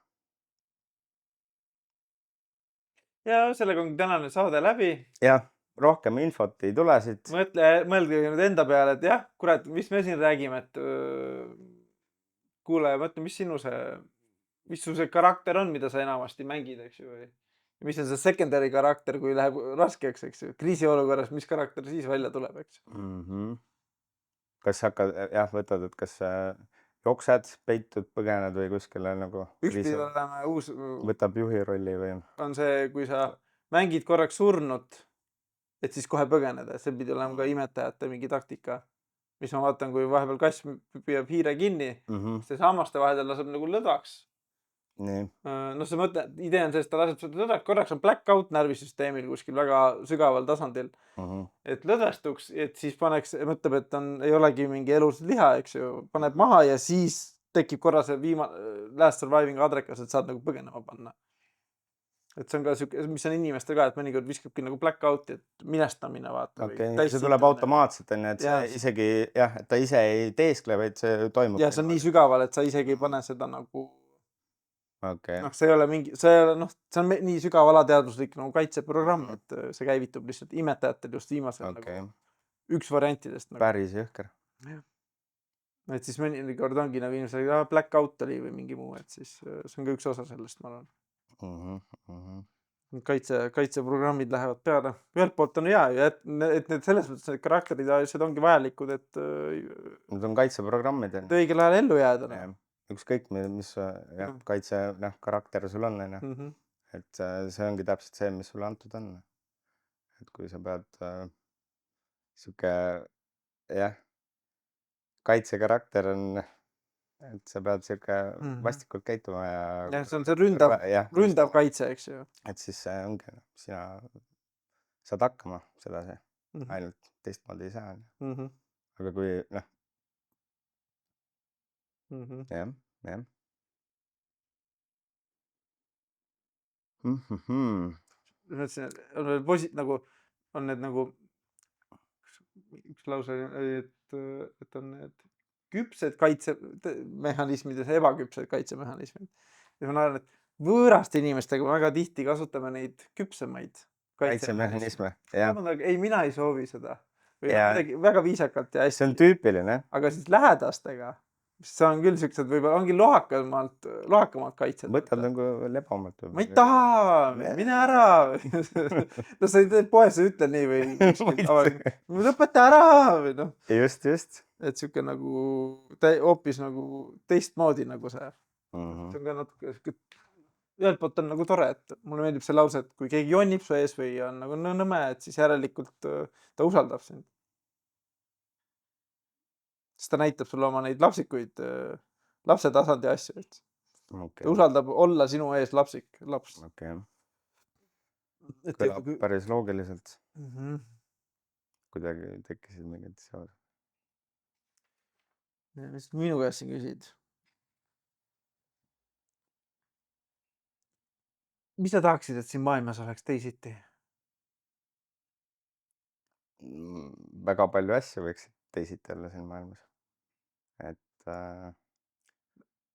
Ja sellega on tänane saade läbi. Jah. Rohkem infot ei tule siit. Mõelge nüüd enda peale, et jah, kurat, mis me siin räägime, et kuule, mõtle, mis su see karakter on, mida sa enamasti mängid, eks ju, või mis on see secondary karakter, kui läheb raskeks, eks ju, kriisiolukorras, mis karakter siis välja tuleb, eks ju. Kas hakkad, jah, võtad, et kas jooksed, peitud, põgened või kuskile nagu Ükspidi oleme uus. Võtab juhi rolli või? On see, kui sa mängid korraks surnut, et siis kohe põgeneda, see pidi olema ka imetajate mingi taktika, mis ma vaatan, kui vahepeal kass püüab hiire kinni, siis sammaste vahedel laseb nagu lõdvaks. No see mõte, idee on sellest, ta laseb seda lõdvaks, korraks on blackout närvisüsteemil kuskil väga sügaval tasandil, et lõdvestuks, et siis paneks, mõtleb, et ei olegi mingi elus liha, eks ju, paneb maha ja siis tekib korra see last surviving adrekas, et saad nagu põgenema panna. Et see on ka siuke, mis on inimestel ka, et mõnikord viskabki nagu blackout'i, et minestamine vaata. Okei, see tuleb automaatselt, et see isegi, jah, et ta ise ei teeskle, vaid see toimub. Ja see on nii sügaval, et sa isegi ei pane seda nagu, noh, see ei ole mingi, see on nii sügav alateadvuslik nagu kaitseprogramm, et see käivitub lihtsalt imetajatel just viimasel nagu üks variantidest. Päris jõhker. Et siis mõnikord ongi nagu inimesel blackout oli või mingi muu, et siis see on ka üks osa sellest, ma arvan. Kaitseprogrammid lähevad peale. Ühelt poolt on hea, et need selles mõttes need karakterid ja asjad ongi vajalikud, et need on kaitseprogrammid. õigel ajal ellu jääda. Ükskõik, mis kaitse karakter sul on. Et see ongi täpselt see, mis sulle antud on. Et kui sa pead siuke, jah, kaitsekarakter on, et sa pead siuke vastikult käituma ja. Ja see on see ründav kaitse, eks ju. Et siis see ongi, sina saad hakkama sedasi, ainult teistmoodi ei saa. Aga kui, noh. Jah. On need nagu, üks lause oli, et on need küpsed kaitsemehhanismid ja ebaküpsed kaitsemehhanismid. Ja ma näen, et võõraste inimestega me väga tihti kasutame neid küpsemaid kaitsemehhanisme. kaitsemehhanisme, jah. ei, mina ei soovi seda. Või Ja midagi väga viisakalt ja see on hästi. tüüpiline, jah. Aga siis lähedastega, see on küll siuksed võib-olla ongi lohakamad kaitsed. Võtad nagu lebamalt. ma ei taha, mine ära. no sa ei tee poes, sa ütle nii või lõpeta ära või noh, just. et siuke nagu hoopis nagu teistmoodi nagu see. Mhm. See on ka natuke siuke, ühelt poolt on nagu tore, et mulle meeldib see lause, et kui keegi jonnib su ees või on nagu nõme, et siis järelikult ta usaldab sind. Sest ta näitab sulle oma neid lapsikuid, lapse tasandi asju, et ta Okei, usaldab olla sinu ees laps. okei. Et Kõlab päris loogiliselt. Mhm. Kuidagi tekkisid mingid seosed. Mis minu käest siin küsid? Mis sa tahaksid, et siin maailmas oleks teisiti? Väga palju asju võiksid teisiti olla siin maailmas. Et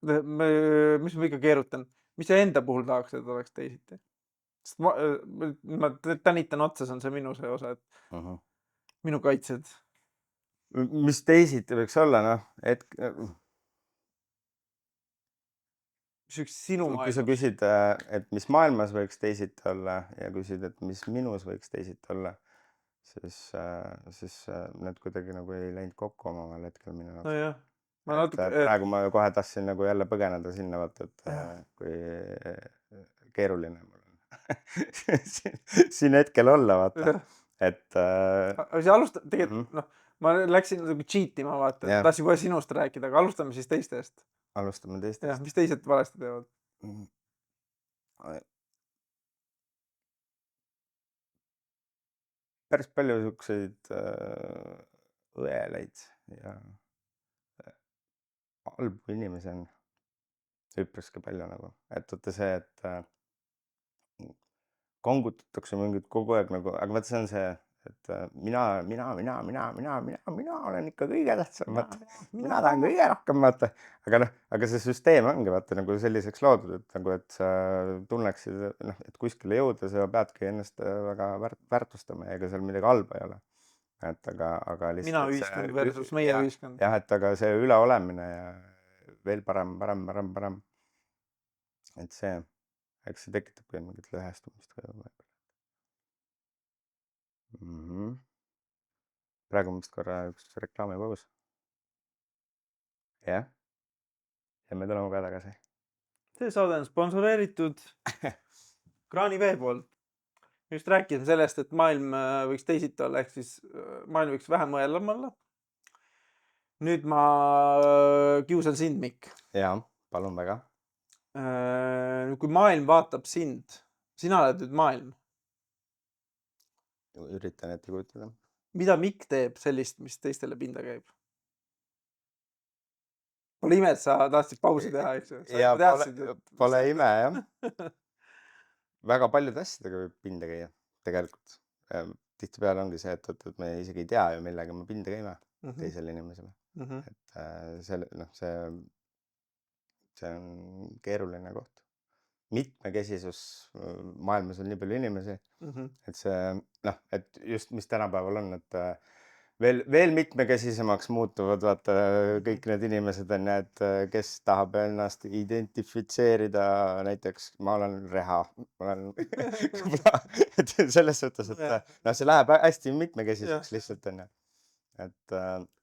Mis ma ikka keerutan, mis sa enda puhul tahaks, et oleks teisiti? Sest ma tänitan otsa, see on see minu see osa, et minu kaitsed. mis teisiti võiks olla, noh, Mis üks sinu kui sa maailmas. küsid, et mis maailmas võiks teisiti olla ja küsid, et mis minus võiks teisiti olla, siis need kuidagi nagu ei läinud kokku omavahel hetkel minu jaoks. Nojah, ma Et natuke, praegu ma kohe tahtsin nagu jälle põgeneda sinna, vaata, et kui keeruline mul on siin hetkel olla, vaata. Et aga see alustab tegelikult, noh, ma läksin nagu cheat ima, vaata, et tahtsin kohe sinust rääkida, aga alustame siis teistest. alustame Jah, teistest. mis teised valesti teevad? Päris palju siukseid õelaid ja halbu inimesi on üpriski palju nagu, et vaata see, et kongutatakse mingit kogu aeg nagu, aga vaata, see on see, et mina olen ikka kõige tähtsam, vaata. Mina tahan kõige rohkem, vaata. Aga noh, aga see süsteem ongi vaata nagu selliseks loodud, et nagu, et sa tunneksid, noh, et kuskile jõuda, sa peadki ennast väga väärtustama ja ega seal midagi halba ei ole. Et aga mina lihtsalt ühiskond versus meie ühiskond. jah, et aga see üleolemine ja veel parem. Et see, eks see tekitabki mingit lõhestumist ka võib-olla. Praegu on vist korra üks reklaamipaus. Jah. Ja me tuleme ka tagasi. See saade on sponsoreeritud Kraanivee poolt. Just rääkisime sellest, et maailm võiks teisiti olla, ehk siis maailm võiks vähem õellam olla. Nüüd ma kiusan sind, Mikk. Jaa, palun väga. Kui maailm vaatab sind, sina oled nüüd maailm. Üritan ette kujutada. Mida Mikk teeb sellist, mis teistele pinda käib? Pole ime, et sa tahtsid pausi teha, eks ju? Ja pole ime, jah. Väga paljude asjadega võib pinda käia, tegelikult. Tihtipeale ongi see, et me isegi ei tea ju, millega me pinda käime teisele inimesele. Et see on keeruline koht. Mitmekesisus, maailmas on nii palju inimesi, et see, noh, et just mis tänapäeval on, et veel mitmekesisemaks muutuvad, vaata, kõik need inimesed on, et kes tahab ennast identifitseerida, näiteks ma olen reha, ma olen et selles suhtes, et noh, see läheb hästi mitmekesiseks lihtsalt, on ju. Et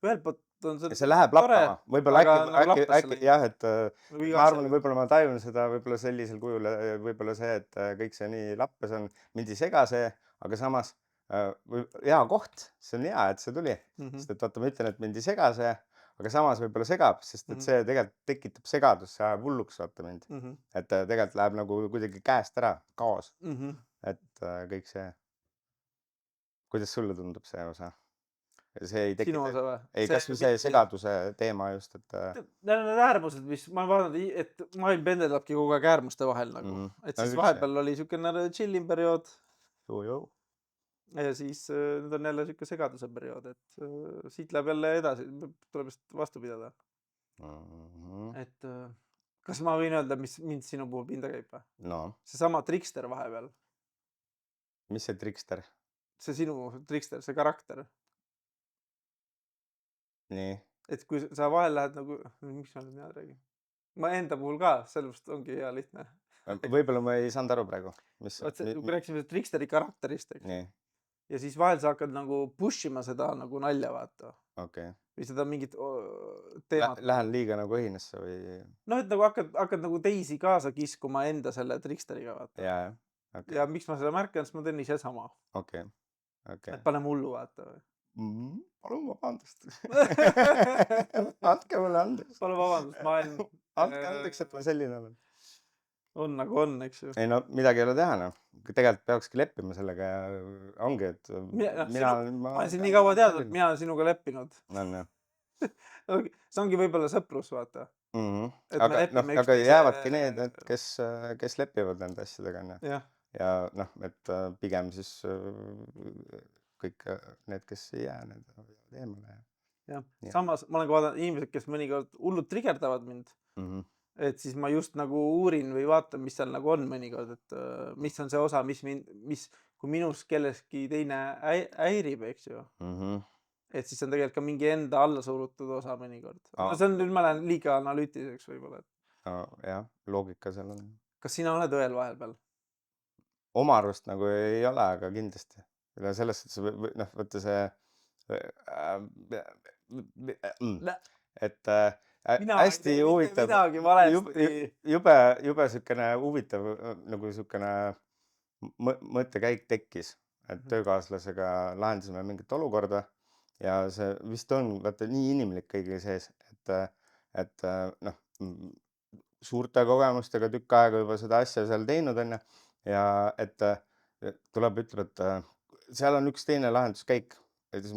ühelt poolt on see läheb lappama, võib-olla äkki jah, et ma arvan, võib-olla ma tajun seda võib-olla sellisel kujul, võib-olla see, et kõik see nii lappes on, mind ei sega see, aga samas hea koht, see on hea, et see tuli, sest et vaata, ma ütlen, et mind ei sega see, aga samas võib-olla segab, sest et see tegelikult tekitab segadust, see ajab hulluks, vaata mind, et tegelikult läheb nagu kuidagi käest ära, kaos, et kõik see, kuidas sulle tundub see osa? See ei tekita, ei, kas või see segaduse teema just, et need on äärmused, mis ma vaatan, et maailm pendeldabki kogu aeg äärmuste vahel nagu, et siis vahepeal oli niisugune chillim periood. ja siis nüüd on jälle sihuke segaduse periood, et siit läheb jälle edasi, tuleb vist vastu pidada. Mhm. Et kas ma võin öelda, mis mind sinu puhul pinda käib või? No, Seesama Trikster vahepeal, mis see Trikster? see sinu Trikster, see karakter, Nii. et kui sa vahel lähed nagu, miks ma nüüd niimoodi räägin? ma enda puhul ka, sellepärast ongi hea lihtne. Võib-olla ma ei saanud aru praegu, mis vot see, kui rääkisime Triksteri karakterist, eks ju. nii, ja siis vahel sa hakkad nagu push ima seda nagu nalja, vaata. okei. või seda mingit teemat. Lähen liiga nagu õhinesse või? noh, et nagu hakkad nagu teisi kaasa kiskuma enda selle Triksteriga, vaata. Jaa, jah, okei, ja miks ma seda märkan, sest ma teen ise sama. okei, okei. et paneme hullu, vaata. Palun vabandust. Andke mulle andeks. palun vabandust, ma olen. Andke andeks, et ma selline olen. on nagu on, eks ju. ei no midagi ei ole teha, noh. Tegelikult peakski leppima sellega ja ongi, et ma olen sind nii kaua teadnud, mina olen sinuga leppinud. on jah. see ongi võib-olla sõprus, vaata. Et me Aga noh, lepime aga üksteise- jäävadki need, et kes lepivad nende asjadega, onju. jah, ja noh, et pigem siis kõik need, kes ei jää, need hoiavad eemale ja. jah. Jah. samas ma olen ka vaadanud inimesed, kes mõnikord hullult trigerdavad mind. et siis ma just nagu uurin või vaatan, mis seal nagu on mõnikord, et mis on see osa, mis, kui minus kellestki teine häirib, eks ju. et siis on tegelikult ka mingi enda alla surutud osa mõnikord. no see on, nüüd ma lähen liiga analüütiliseks võib-olla. jah, loogika seal on. kas sina oled õel vahepeal? oma arust nagu ei ole, aga kindlasti. selles suhtes noh, võtta see et hästi huvitav. midagi valesti. jube siukene huvitav nagu siukene mõttekäik tekkis, et töökaaslasega lahendasime mingit olukorda ja see vist on vaata nii inimlik kõigi sees, et noh, suurte kogemustega tükk aega juba seda asja seal teinud onju ja et tuleb, ütleb, et seal on üks teine lahenduskäik. et siis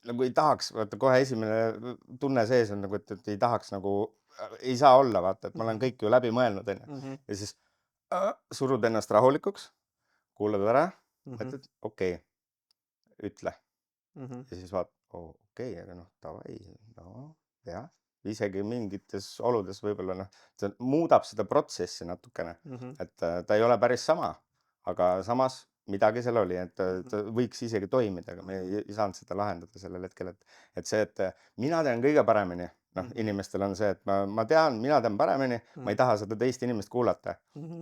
nagu ei tahaks, vaata kohe esimene tunne sees on nagu, et ei tahaks nagu, ei saa olla, vaata, et ma olen kõik ju läbi mõelnud onju. ja siis surud ennast rahulikuks, kuulad ära, mõtled, okei, ütle. ja siis vaatad, okei, aga noh, davai, no jah, isegi mingites oludes võib-olla noh, see muudab seda protsessi natukene, et ta ei ole päris sama, aga samas midagi seal oli, et ta võiks isegi toimida, aga me ei saanud seda lahendada sellel hetkel, et see, et mina tean kõige paremini, noh, inimestel on see, et ma tean, mina tean paremini, ma ei taha seda teist inimest kuulata.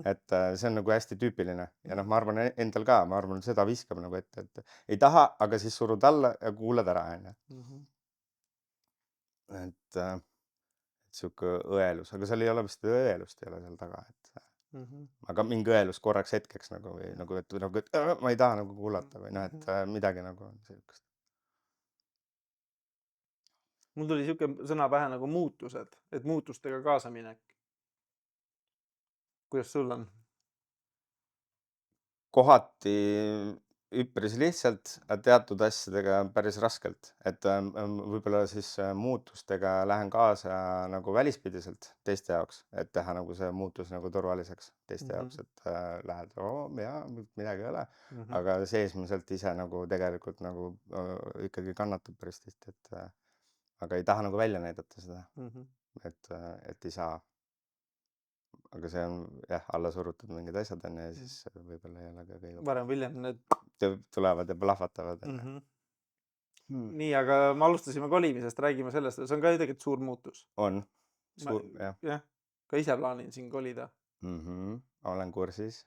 et see on nagu hästi tüüpiline ja noh, ma arvan endal ka, ma arvan, seda viskab nagu ette, et ei taha, aga siis surud alla ja kuulad ära, onju. et sihuke õelus, aga seal ei ole vist õelust ei ole seal taga, et aga mingi õelus korraks hetkeks nagu või nagu, et ma ei taha nagu kuulata või noh, et midagi nagu on sellist. mul tuli siuke sõna pähe nagu muutused, et muutustega kaasaminek. kuidas sul on? kohati üpris lihtsalt, teatud asjadega päris raskelt, et võib-olla siis muutustega lähen kaasa nagu välispidiselt teiste jaoks, et teha nagu see muutus nagu turvaliseks teiste jaoks, et lähed, jaa, midagi ei ole, aga seesmiselt ise nagu tegelikult nagu ikkagi kannatab päris tihti, et aga ei taha nagu välja näidata seda, et ei saa. aga see on jah, alla surutud mingid asjad on ja siis võib-olla ei ole ka kõige varem või hiljem need. tulevad ja plahvatavad. nii, aga me alustasime kolimisest, räägime sellest, see on ka ju tegelikult suur muutus. on, jah. jah, ka ise plaanin siin kolida. olen kursis,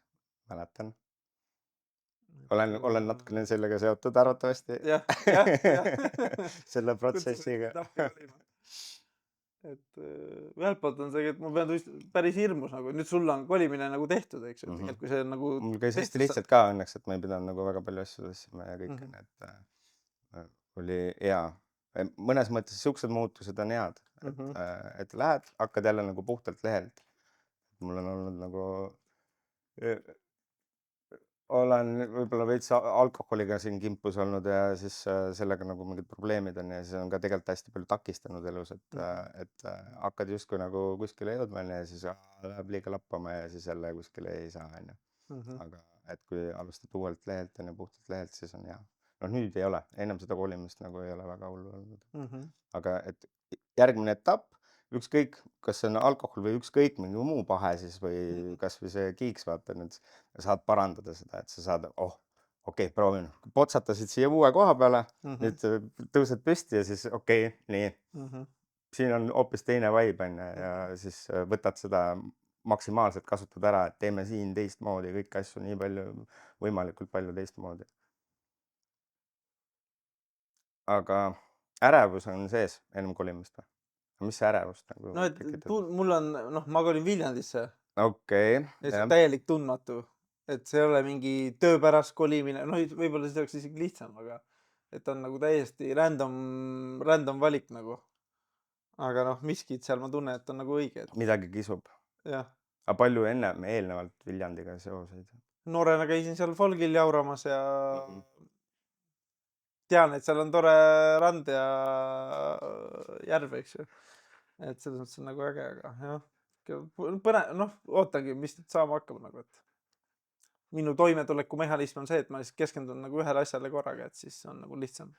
mäletan. olen natukene sellega seotud arvatavasti. jah. selle protsessiga. et ühelt poolt on see, et ma pean päris hirmus nagu, nüüd sul on kolimine nagu tehtud, eks ju, tegelikult kui see nagu. mul käis hästi lihtsalt ka õnneks, et ma ei pidanud nagu väga palju asju tõstsima ja kõik, et oli hea. mõnes mõttes siuksed muutused on head, et lähed, hakkad jälle nagu puhtalt lehelt. mul on olnud nagu, olen võib-olla veits alkoholiga siin kimpus olnud ja siis sellega nagu mingid probleemid on ja siis on ka tegelikult hästi palju takistanud elus, et hakkad justkui nagu kuskile jõudma ja siis läheb liiga lappama ja siis jälle kuskile ei saa, onju. aga et kui alustad uuelt lehelt ja puhtalt lehelt, siis on hea. Noh, nüüd ei ole, ennem seda kolimist nagu ei ole väga hullu olnud. Aga et järgmine etapp, ükskõik, kas see on alkohol või ükskõik mingi muu pahe siis või kas või see kiiks, vaata nüüd saad parandada seda, et sa saad, okei, proovin, potsatasid siia uue koha peale, nüüd tõused püsti ja siis nii, siin on hoopis teine vibe on ja siis võtad seda maksimaalselt kasutad ära, et teeme siin teistmoodi kõiki asju nii palju, võimalikult palju teistmoodi. Aga ärevus on sees ennem kolimist või? Mis see ärevust nagu no et tekitab? mul on, noh, ma kolin Viljandisse Okei, ja see jah. on täielik tundmatu, et see ei ole mingi töö pärast kolimine, noh, võib-olla siis oleks isegi lihtsam, aga et on nagu täiesti random valik nagu. Aga noh, miskit seal ma tunnen, et on nagu õige, et Midagi kisub. jah. Aga palju eelnevalt Viljandiga seoseid? Noorena käisin seal folgil jauramas ja tean, et seal on tore rand ja järv, eks ju. Et selles mõttes on nagu äge, aga jah, põnev, noh, ootangi, mis nüüd saama hakkab nagu, et minu toimetulekumehhanism on see, et ma lihtsalt keskendun nagu ühele asjale korraga, et siis on nagu lihtsam.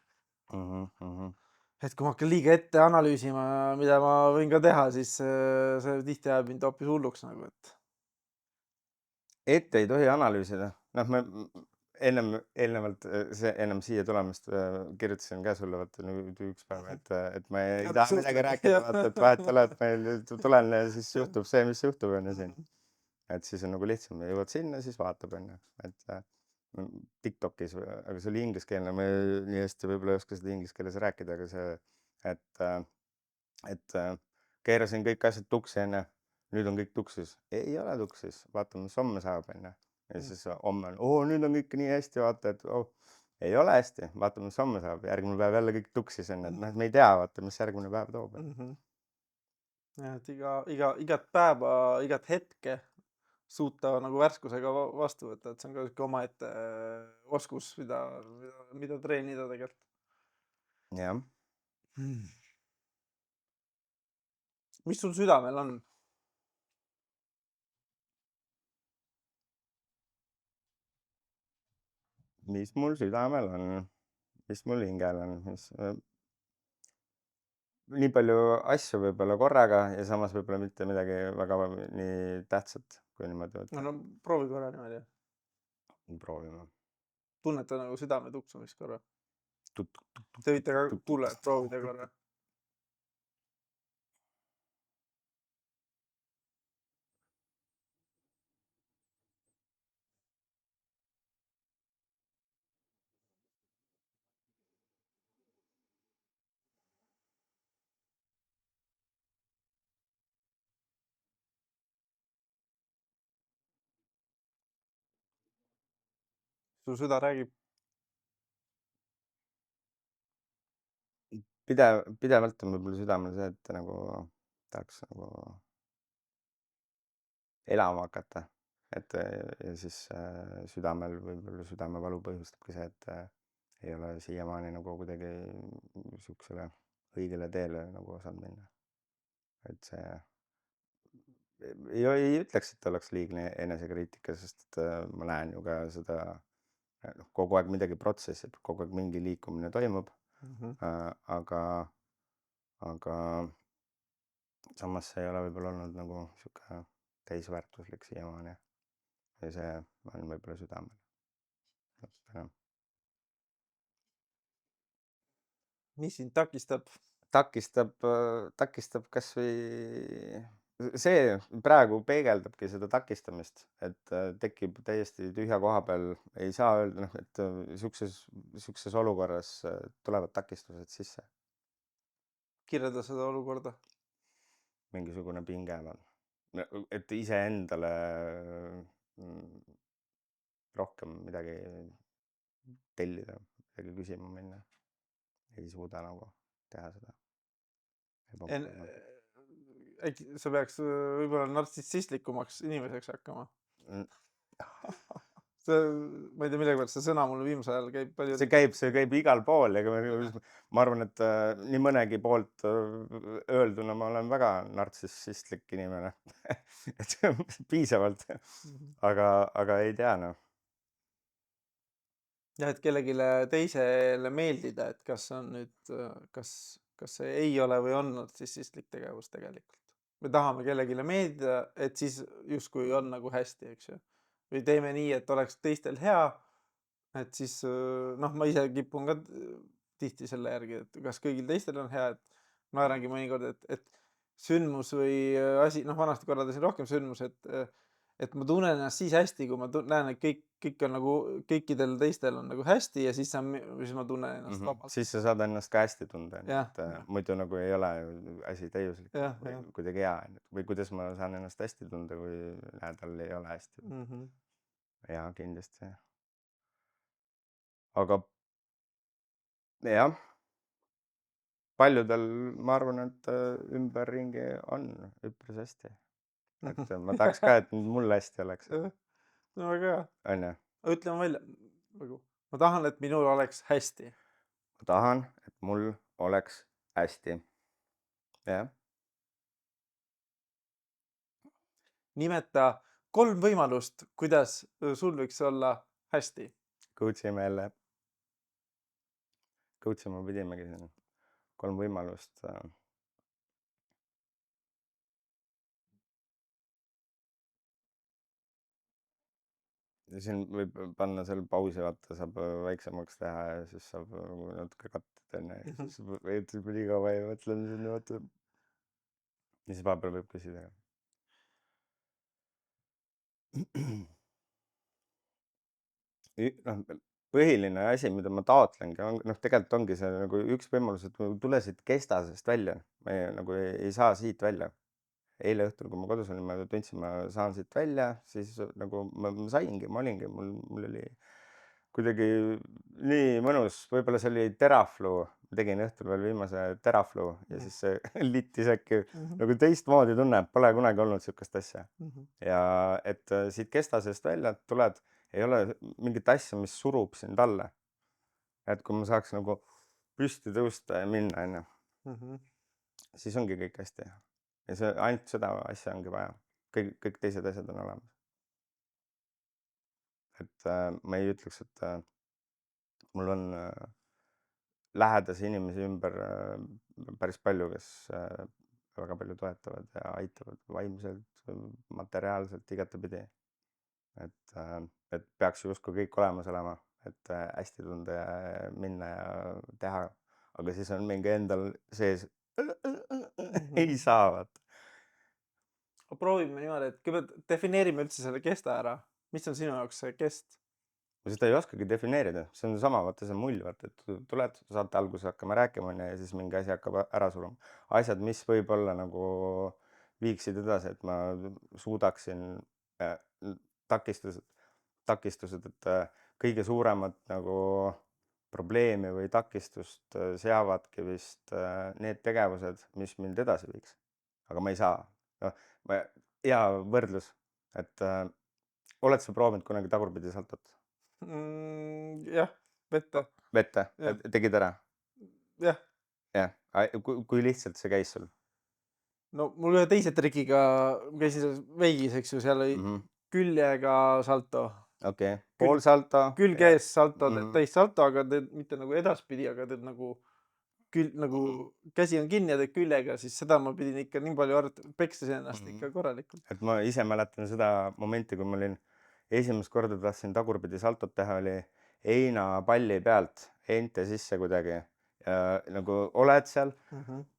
Et kui ma hakkan liiga ette analüüsima, mida ma võin ka teha, siis see tihti ajab mind hoopis hulluks nagu, et Ette ei tohi analüüsida. Noh, me eelnevalt ennem siia tulemist kirjutasin ka sulle vaata nüüd üks päev, et ma ei taha midagi rääkida, vaata, et vahet ei ole, et meil tulen ja siis juhtub see, mis juhtub on ju siin. Et siis on nagu lihtsam, jõuad sinna, siis vaatab on ju, et TikTokis, aga see oli ingliskeelne, ma nii hästi võib-olla ei oska seda inglise keeles rääkida, aga see, et keerasin kõik asjad tuksi enne, nüüd on kõik tuksis. Ei ole tuksis, vaatame, mis homme saab enne. Ja siis homme on, nüüd on kõik nii hästi, vaata, et ei ole hästi, vaatame, mis homme saab. Järgmine päev jälle kõik tuksis enne, et noh, me ei tea, vaata, mis järgmine päev toob. jah, et igat päeva, igat hetke suuta nagu värskusega vastu võtta, et see on ka siuke omaette oskus, mida treenida tegelikult. Jah. Mis sul südamel on? Mis mul südamel on, mis mul hingel on, nii palju asju võib-olla korraga ja samas võib-olla mitte midagi väga nii tähtsat, kui niimoodi võtta. No proovi korra niimoodi. Proovime. Tunneta nagu südame tuksumist korra. Tut-. Te võite ka kuulajad proovida korra. Su süda räägib. Pidevalt on võib-olla südamel see, et nagu tahaks nagu elama hakata. Et ja siis südamel võib-olla südamevalu põhjustabki see, et ei ole siiamaani nagu kuidagi siuksele õigele teele nagu osanud minna. Et see ei ütleks, et oleks liigne enesekriitika, sest ma näen ju ka seda, kogu aeg midagi protsessib, kogu aeg mingi liikumine toimub. Aga samas see ei ole võib-olla olnud nagu sihuke täisväärtuslik siiamaani. Ja see on võib-olla südamel. Mis sind takistab? Takistab kasvõi see praegu peegeldabki seda takistamist, et tekib täiesti tühja koha peal, ei saa öelda, noh, et siukses olukorras tulevad takistused sisse. Kirjelda seda olukorda. Mingisugune pinge, et iseendale rohkem midagi tellida, midagi küsima minna. Ei suuda nagu teha seda. Äkki sa peaks võib-olla nartsissistlikumaks inimeseks hakkama. Ma ei tea, millegipärast see sõna mul viimasel ajal käib palju. See käib igal pool, ega ma arvan, et nii mõnegi poolt öelduna ma olen väga nartsissistlik inimene. Et piisavalt, aga ei tea, noh. jah, et kellegile teisele meeldida, et kas on nüüd, kas see ei ole või on narsissistlik tegevus tegelikult. Me tahame kellelegi meeldida, et siis justkui on nagu hästi, eks ju. või teeme nii, et oleks teistel hea, et siis noh, ma ise kipun ka tihti selle järgi, et kas kõigil teistel on hea, et naerangi mõnikord, et sündmus või asi, noh, vanasti korraldasin rohkem sündmusi, et ma tunnen ennast siis hästi, kui ma näen, et kõik on nagu, kõikidel teistel on nagu hästi ja siis ma tunnen ennast vabalt. Siis sa saad ennast ka hästi tunda, onju, jah, et muidu nagu ei ole ju asi täiuslik jah, või jah. kuidagi hea, onju. või kuidas ma saan ennast hästi tunda, kui lähedal ei ole hästi. Mhm. jaa, kindlasti jah. Aga jah, paljudel ma arvan, et ümberringi on üpris hästi. et ma tahaks ka, et mul hästi oleks, jah, no väga hea. onju. ütleme välja nagu, ma tahan, et minul oleks hästi. ma tahan, et mul oleks hästi. jah. nimeta 3 võimalust, kuidas sul võiks olla hästi. Coach ime jälle. Coach ima pidimegi siin 3 võimalust. Siin võib panna seal pausi, vaata, saab väiksemaks teha ja siis saab nagu natuke kattida, onju. siis ütleb nii kaua ei mõtle sinna, vaata. ja siis vahepeal võib küsida. noh, põhiline asi, mida ma taotlengi, on noh, tegelikult ongi see nagu üks võimalus, et tule siit kestasest välja. me nagu ei saa siit välja. eile õhtul, kui ma kodus olin, ma tundsin, ma saan siit välja, siis nagu ma saingi, ma olingi, mul oli kuidagi nii mõnus, võib-olla see oli Teraflu, tegin õhtul veel viimase Teraflu ja siis see littis äkki nagu teistmoodi tunne, pole kunagi olnud sihukest asja. ja et siit kestasest välja tuled, ei ole mingit asja, mis surub sind alla. et kui ma saaks nagu püsti tõusta ja minna, onju, siis ongi kõik hästi. ja see ainult seda asja ongi vaja, kõik teised asjad on olemas. et ma ei ütleks, et mul on lähedasi inimesi ümber päris palju, kes väga palju toetavad ja aitavad vaimselt, materiaalselt, igatepidi. et peaks justkui kõik olemas olema, et hästi tunda ja minna ja teha, aga siis on mingi endal sees ei saa, vaata. proovime niimoodi, et kõigepealt defineerime üldse selle kesta ära. mis on sinu jaoks see kest? ma seda ei oskagi defineerida, see on sama, vaata see mull, vaata, et tuled, saate alguses hakkame rääkima, onju, ja siis mingi asi hakkab ära suruma. asjad, mis võib-olla nagu viiksid edasi, et ma suudaksin takistused, et kõige suuremat nagu probleemi või takistust seavadki vist need tegevused, mis mind edasi viiks. aga ma ei saa. noh, hea võrdlus, et oled sa proovinud kunagi tagurpidi saltot? jah, vette. Vette, Jah. tegid ära? jah, jah, kui lihtsalt see käis sul? no mul ühe teise trikiga käisin selles veigis, eks ju, seal oli küljega salto. okei, poolsalto. külge ees salto, täissalto, aga teed mitte nagu edaspidi, aga teed nagu nagu käsi on kinni ja teed küljega, siis seda ma pidin ikka nii palju peksasin ennast ikka korralikult. et ma ise mäletan seda momenti, kui ma olin esimest korda tahtsin tagurpidi saltot teha, oli heinapalli pealt heinte sisse kuidagi ja nagu oled seal,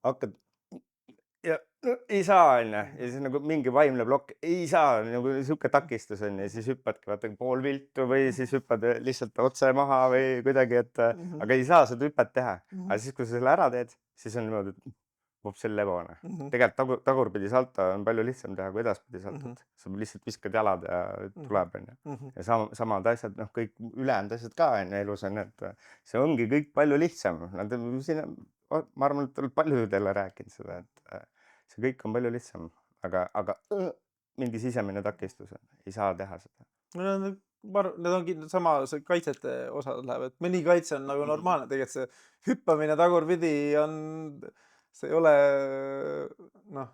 hakkad ja no, ei saa, onju, ja siis nagu mingi vaimne plokk, ei saa, nagu sihuke takistus on ja siis hüppadki vaata pool viltu või siis hüppad lihtsalt otse maha või kuidagi, et aga ei saa seda hüpet teha. aga siis, kui sa selle ära teed, siis on niimoodi, et vops, see lebone. tegelikult tagurpidi salto on palju lihtsam teha kui edaspidi saltot. sa lihtsalt viskad jalad ja tuleb, onju. ja samad asjad, noh, kõik ülejäänud asjad ka onju elus on, et see ongi kõik palju lihtsam. Nad siin, ma arvan, et oled paljudele rääkinud seda, et see kõik on palju lihtsam, aga mingi sisemine takistus on, ei saa teha seda. no need ongi sama, see kaitsete osa läheb, et mõni kaitse on nagu normaalne, tegelikult see hüppamine tagurpidi on, see ei ole noh,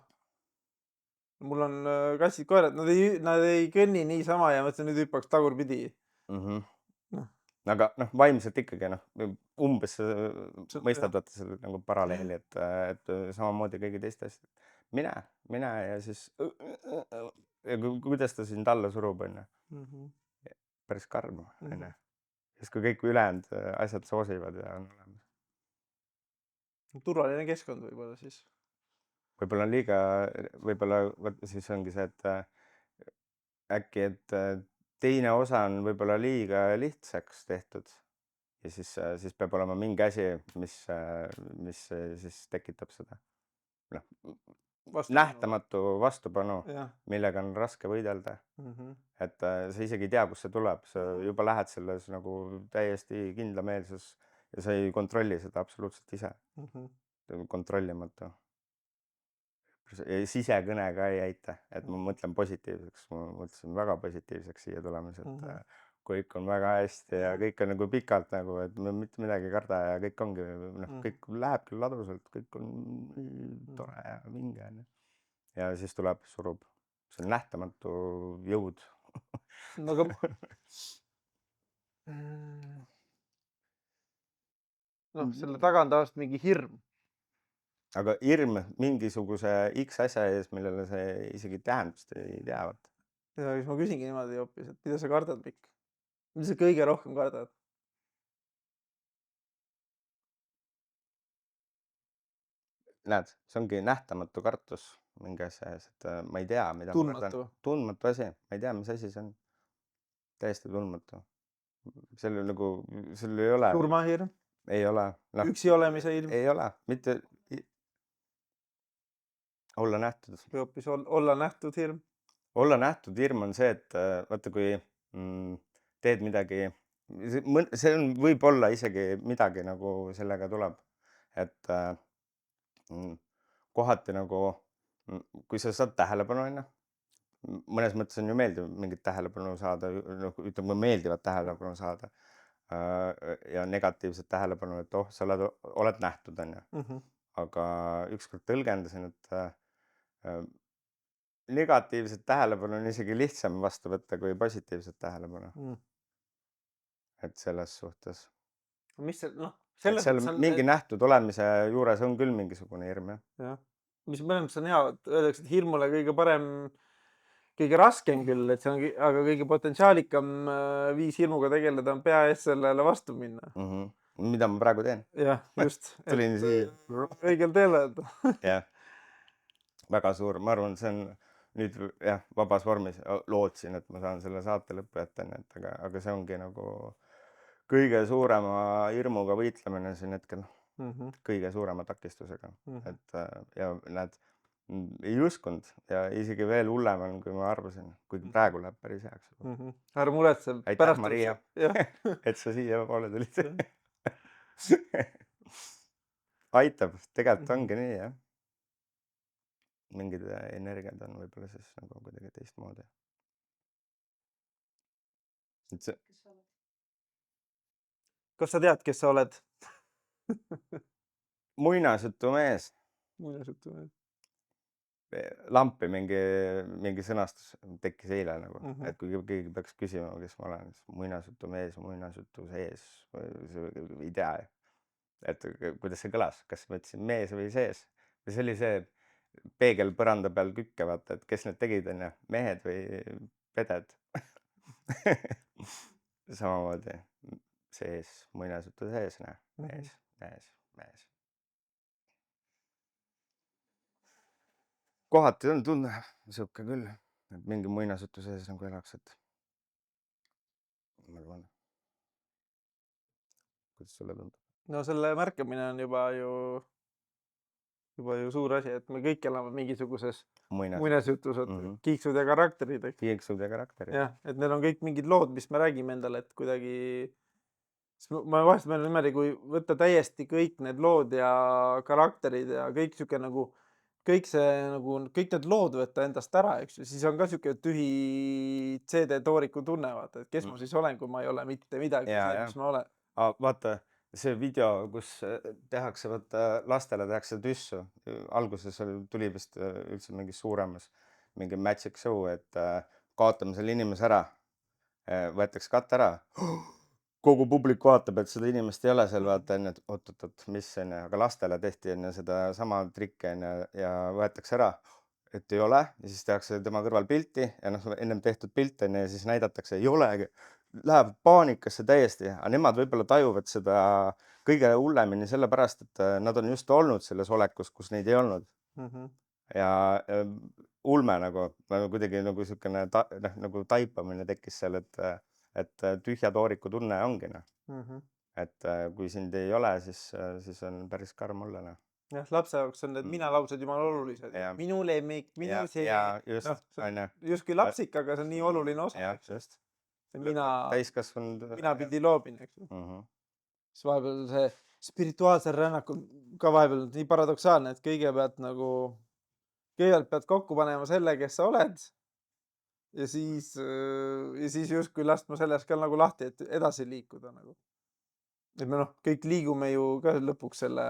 mul on kassid-koerad, nad ei kõnni niisama ja mõtlen nüüd hüppaks tagurpidi. noh, aga noh, vaimselt ikkagi noh, umbes jah. mõistad vaata selle nagu paralleeli, et samamoodi kõigi teiste asjadega. Mine ja siis ja kuidas ta sind alla surub, onju. Mhm, Päris karm, onju. mhm. siis kui kõik ülejäänud asjad soosivad ja on olemas. Turvaline keskkond võib-olla siis. võib-olla on liiga, võib-olla vot siis ongi see, et äkki, et teine osa on võib-olla liiga lihtsaks tehtud ja siis peab olema mingi asi, mis siis tekitab seda noh, Vastupanu. nähtamatu vastupanu, Jah. millega on raske võidelda. Mhm, et sa isegi ei tea, kust see tuleb, sa juba lähed selles nagu täiesti kindlameelsus ja sa ei kontrolli seda absoluutselt ise. mhm, See on kontrollimatu. Sisekõne ka ei aita, et ma mhm, mõtlen positiivseks, ma mõtlesin väga positiivseks siia tulemas, et mhm, kõik on väga hästi ja kõik on nagu pikalt nagu, et me mitte midagi ei karda ja kõik ongi noh, mhm, kõik läheb küll ladusalt, kõik on nii mhm. tore ja vinge onju. ja siis tuleb, surub, see on nähtamatu jõud. No aga mm, noh, selle taga on tavaliselt mingi hirm. aga hirm mingisuguse X asja ees, millele sa isegi tähendust ei tea, vot. Ja siis ma küsingi niimoodi hoopis, et mida sa kardad, Mikk? Mida sa kõige rohkem kardad? Näed, see ongi nähtamatu kartus mingi asja ees, et ma ei tea, mida ma kardan. Tundmatu. Tundmatu asi, ma ei tea, mis asi see on. Täiesti tundmatu. Sellel nagu, sul ei ole, Surmahirm, ei ole, noh, üksi olemise hirm ei ole, mitte olla nähtud. või hoopis olla nähtud hirm? olla nähtud hirm on see, et vaata, kui teed midagi, see on võib-olla isegi midagi nagu sellega tuleb, et mm, kohati nagu, kui sa saad tähelepanu, onju, mõnes mõttes on ju meeldiv mingit tähelepanu saada, noh, ütleme meeldivat tähelepanu saada ja negatiivset tähelepanu, et oh, sa oled nähtud, onju. Mhm, aga ükskord tõlgendasin, et negatiivset tähelepanu on isegi lihtsam vastu võtta kui positiivset tähelepanu. mm. et selles suhtes, Mis see noh, et selles seal mõttes on mingi nähtud olemise juures on küll mingisugune hirm, jah. jah, mis mõnes mõttes on hea, et öeldakse, et hirmule kõige parem, kõige raskem küll, et see on, aga kõige potentsiaalikam viis hirmuga tegeleda on pea ees sellele vastu minna. Mida ma praegu teen? Jah, just, et tulin siia. õigel teel oled. jah, väga suur, ma arvan, see on nüüd jah, vabas vormis, lootsin, et ma saan selle saate lõppu jätta, onju, et aga see ongi nagu kõige suurema hirmuga võitlemine siin hetkel, Mhm, kõige suurema takistusega, mhm, et ja näed, ei uskunud ja isegi veel hullem on, kui ma arvasin, kuigi mhm, praegu läheb päris heaks juba. mhm. Ära muretse, aitäh, pärast on Maria, see, jah. et sa siiapoole tulid. Jah. aitab, tegelikult Mhm. ongi nii, jah. mingid energiat on võib-olla siis nagu kuidagi teistmoodi. et see Kas sa tead, kes sa oled? muinasjutumees, muinasjutumees. lampi mingi sõnastus tekkis eile nagu, Mhm, et kui keegi peaks küsima, kes ma olen, siis muinasjutumees, muinasjutu sees, ei tea, et kuidas see kõlas, kas ma ütlesin mees või sees või see oli see peegel põranda peal kükke, vaata, et kes need tegid, onju, mehed või peded. samamoodi sees, muinasjutu sees, näe, mhm. mees. kohati on tunne sihuke küll, et mingi muinasjutu sees nagu elaks, et ma arvan, kuidas sulle tundub? No selle märkamine on juba ju suur asi, et me kõik elame mingisuguses muinasjutus muinasjutus, et mm. -hmm. kiiksud ja karakterid, eks. Piiksud ja karakterid. jah, et need on kõik mingid lood, mis me räägime endale, et kuidagi, sest ma vahest mõtlen niimoodi, kui võtta täiesti kõik need lood ja karakterid ja kõik sihuke nagu, kõik see nagu, kõik need lood võtta endast ära, eks ju, siis on ka sihuke tühi CD-tooriku tunne, vaata, et kes ma Mm. siis olen, kui ma ei ole mitte midagi, ja, see, jah. mis ma olen. Vaata see video, kus tehakse, vaata lastele tehakse tüssu, alguses tuli vist üldse mingis suuremas mingi magic show, et kaotame selle inimese ära, võetakse katt ära. kogu publik vaatab, et seda inimest ei ole seal, vaata onju, et oot-oot-oot, mis onju, aga lastele tehti onju sedasama trikki onju ja võetakse ära, et ei ole ja siis tehakse tema kõrval pilti ja noh, ennem tehtud pilt onju ja siis näidatakse, ei olegi. Läheb paanikasse täiesti, aga nemad võib-olla tajuvad seda kõige hullemini sellepärast, et nad on just olnud selles olekus, kus neid ei olnud. Ja ulme nagu kuidagi nagu niisugune noh, nagu taipamine tekkis seal, et tühja tooriku tunne ongi noh. Et kui sind ei ole, siis on päris karm olla noh. jah, lapse jaoks on need mina-laused jumala olulised. Ja, minu lemmik, minu see. ja just, Noh, see on onju. justkui lapsik, aga see on nii oluline osa, Jah, eks ju. just. See mina, Täiskasvanud. minapildi loomine, eks ju. Mhm. siis vahepeal see spirituaalsel rännakul ka vahepeal nii paradoksaalne, et kõigepealt pead kokku panema selle, kes sa oled. ja siis justkui laskma sellest ka nagu lahti, et edasi liikuda nagu. et me noh, kõik liigume ju ka lõpuks selle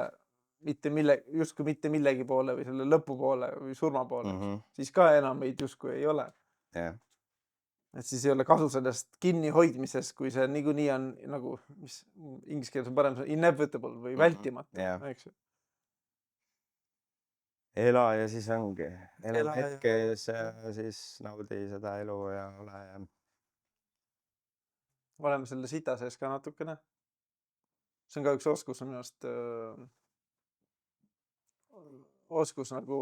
justkui mitte millegi poole või selle lõpu poole või surma poole, siis ka enam meid justkui ei ole. Jah. et siis ei ole kasu sellest kinnihoidmisest, kui see niikuinii on nagu, mis inglise keeles on parem, inevitable või vältimatu, jah. eks ju. Ela ja siis ongi. Ela Ela ja- hetkes ja siis naudi seda elu ja ole ja oleme selle sita sees ka natukene. see on ka üks oskus minu arust, oskus nagu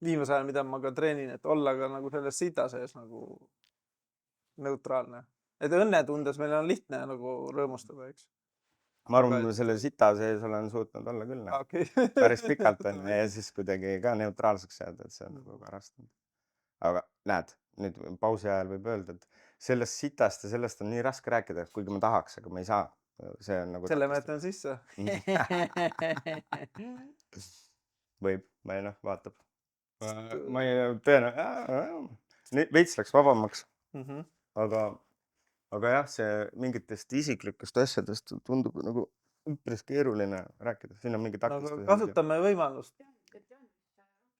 viimasel ajal, mida ma ka treenin, et olla ka nagu selles sita sees nagu neutraalne. et õnnetundes meil on lihtne nagu rõõmustada, eks. ma arvan, ma selle sita sees olen suutnud olla küll. okei. Päris pikalt on ja siis kuidagi ka neutraalseks jääda, et see on nagu karastunud. Aga näed, nüüd pausi ajal võib öelda, et sellest sitast ja sellest on nii raske rääkida, kuigi ma tahaks, aga ma ei saa. See on nagu selle ma jätan sisse. võib, ma ei noh, vaatab. ma ei tõenäoliselt, veits läks vabamaks, aga jah, see mingitest isiklikest asjadest tundub nagu üpris keeruline rääkida, siin on mingi takistus. kasutame võimalust. et Jaan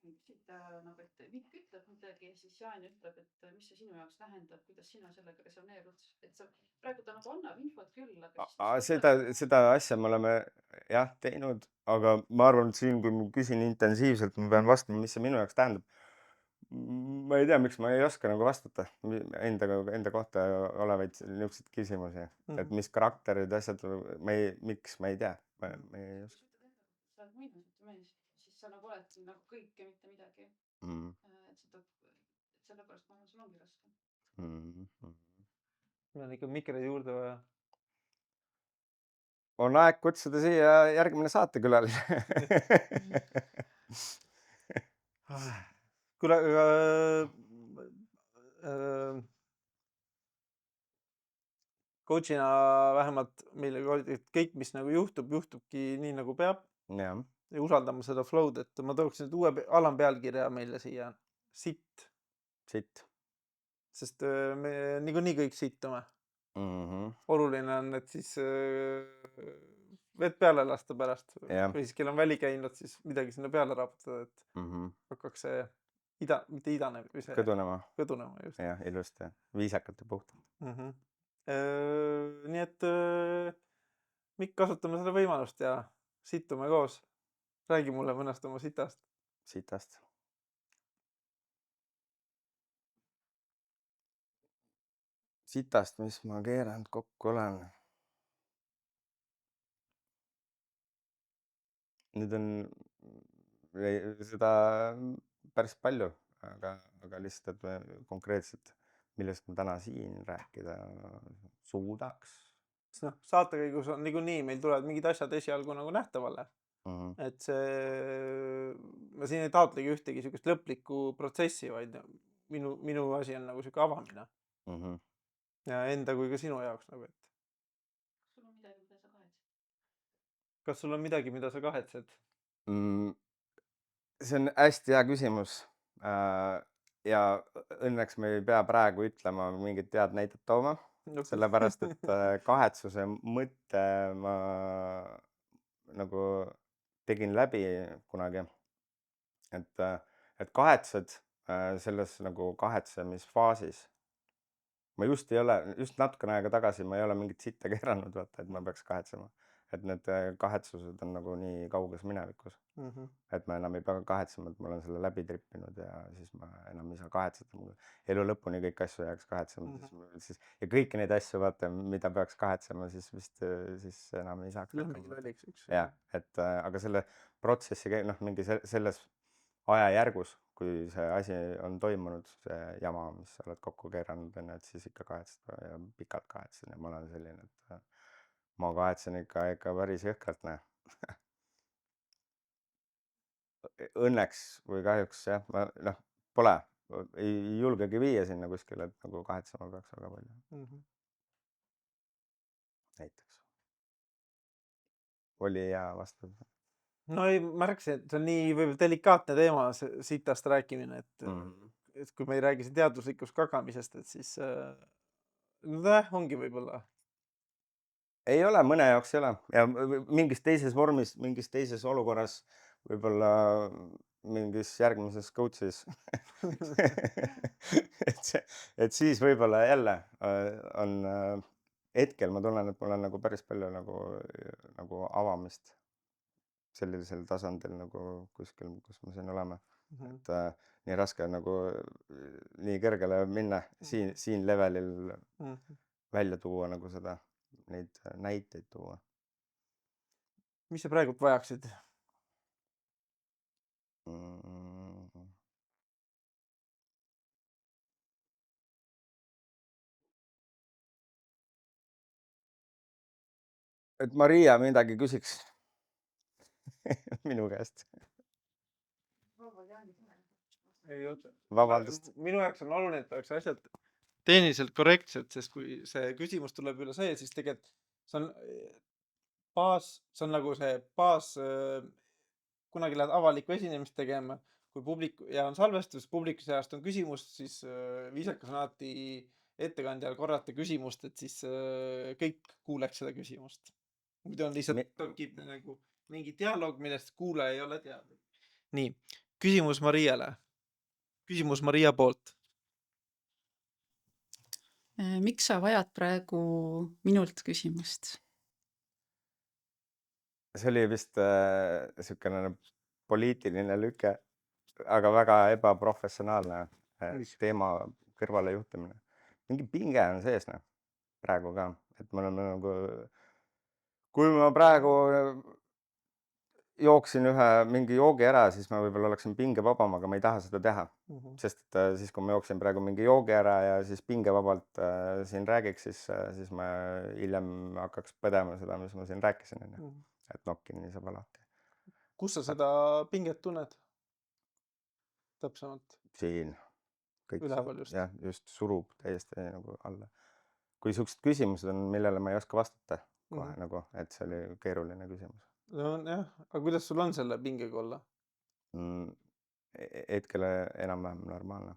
küsida nagu, et Mikk ütleb midagi ja siis Jaan ütleb, et mis see sinu jaoks tähendab, kuidas sina sellega resoneerud, et sa praegu ta nagu annab infot küll, aga seda asja me oleme jah teinud, aga ma arvan, et siin, kui ma küsin intensiivselt, ma pean vastama, mis see minu jaoks tähendab. ma ei tea, miks ma ei oska nagu vastata enda kohta olevaid niisuguseid küsimusi, et mis karakterid, asjad, miks, ma ei tea, ma ei oska. sa oled muinasjutumees, siis sa nagu oled nagu kõike, mitte midagi. et sellepärast ma arvan, sul ongi raske. meil on ikka mikreid juurde vaja. on aeg kutsuda siia järgmine saatekülaline. kuule, aga coach'ina vähemalt meile kõik, mis nagu juhtubki nii nagu peab. jah. ja usaldama seda flow'd, et ma tooksin nüüd uue alampealkirja meile siia. Sitt. sest me niikuinii kõik sittume. oluline on, et siis vett peale lasta pärast või siis kell on väli käinud, siis midagi sinna peale raputada, et hakkaks see mitte idanev või see kõdunema just. jah, ilusti, viisakalt ja puhtalt. nii et Mikk, kasutame seda võimalust ja sittume koos. räägi mulle mõnest oma sitast. Sitast, mis ma keeranud kokku olen. Nüüd on seda päris palju, aga lihtsalt, et konkreetselt, millest ma täna siin rääkida suudaks. noh, saate käigus on niikuinii, meil tulevad mingid asjad esialgu nagu nähtavale. et see, ma siin ei taotlegi ühtegi niisugust lõplikku protsessi, vaid minu asi on nagu niisugune avamine. ja enda kui ka sinu jaoks nagu, et. kas sul on midagi, mida sa kahetsed? See on hästi hea küsimus. ja õnneks me ei pea praegu ütlema mingit head näidet tooma, sellepärast et kahetsuse mõtte ma nagu tegin läbi kunagi. et kahetsed selles nagu kahetsemisfaasis ma just ei ole, just natukene aega tagasi ma ei ole mingit sitta keeranud, vaata, et ma peaks kahetsema. Et need kahetsused on nagu nii kauges minevikus, et ma enam ei pea kahetsema, et ma olen selle läbi trippinud ja siis ma enam ei saa kahetseda. Mul elu lõpuni kõik asju jääks kahetsema, siis ja kõiki neid asju, vaata, mida peaks kahetsema, siis vist siis enam ei saaks Lähmegi hakkama. lolliks üks. jah, et aga selle protsessi noh, mingi selles ajajärgus, kui see asi on toimunud, see jama, mis sa oled kokku keeranud, on ju, et siis ikka kahetsed ja pikalt kahetsen ja ma olen selline, et ma kahetsen ikka päris jõhkralt, näe. Õnneks või kahjuks jah, ma noh, pole, ei julgegi viia sinna kuskile, et nagu kahetsema peaks väga palju, näiteks. Oli hea vastus. No ei, ma rääkisin, et see on nii võib-olla delikaatne teema, see sitast rääkimine, et kui me ei räägi siin teaduslikust kakamisest, et siis nojah, ongi võib-olla. Ei ole, mõne jaoks ei ole ja mingis teises vormis, mingis teises olukorras, võib-olla mingis järgmises coach'is et siis võib-olla jälle on hetkel ma tunnen, et mul on nagu päris palju nagu avamist sellisel tasandil nagu kuskil, kus me siin oleme. Et nii raske on nagu nii kõrgele minna siin levelil välja tuua nagu seda, neid näiteid tuua. Mis sa praegult vajaksid? Et Maria midagi küsiks minu käest. Vabandust. Minu jaoks on oluline, et oleks asjad tehniliselt korrektsed, sest kui see küsimus tuleb üle see, siis tegelikult see on baas, see on nagu see baas, kunagi lähed avalikku esinemist tegema, kui publik ja on salvestus, publiku seast on küsimus, siis viisakas on alati ettekandjal korrata küsimust, et siis kõik kuuleks seda küsimust. Muidu on lihtsalt tekib nagu mingi dialoog, millest kuulaja ei ole teadlik. Nii, küsimus Mariale. Küsimus Maria poolt. Miks sa vajad praegu minult küsimust? See oli vist niisugune poliitiline lüke, aga väga ebaprofessionaalne teema kõrvalejuhtimine. Mingi pinge on sees praegu ka, et me oleme nagu, kui ma praegu jooksin mingi joogi ära, siis ma võib-olla oleksin pingevabam, aga ma ei taha seda teha. Sest siis, kui ma jooksin praegu mingi joogi ära ja siis pingevabalt siin räägiks, siis ma hiljem hakkaks põdema seda, mis ma siin rääkisin. Et nokkini saab alati. Kus sa seda pinget tunned? Täpsemalt? Siin. Üleval just. Jah, just surub täiesti nagu alla. Kui sellised küsimused on, millele ma ei oska vastata kohe nagu, et see oli keeruline küsimus. No jah, aga kuidas sul on selle pingega olla? Hetkel enam-vähem normaalne.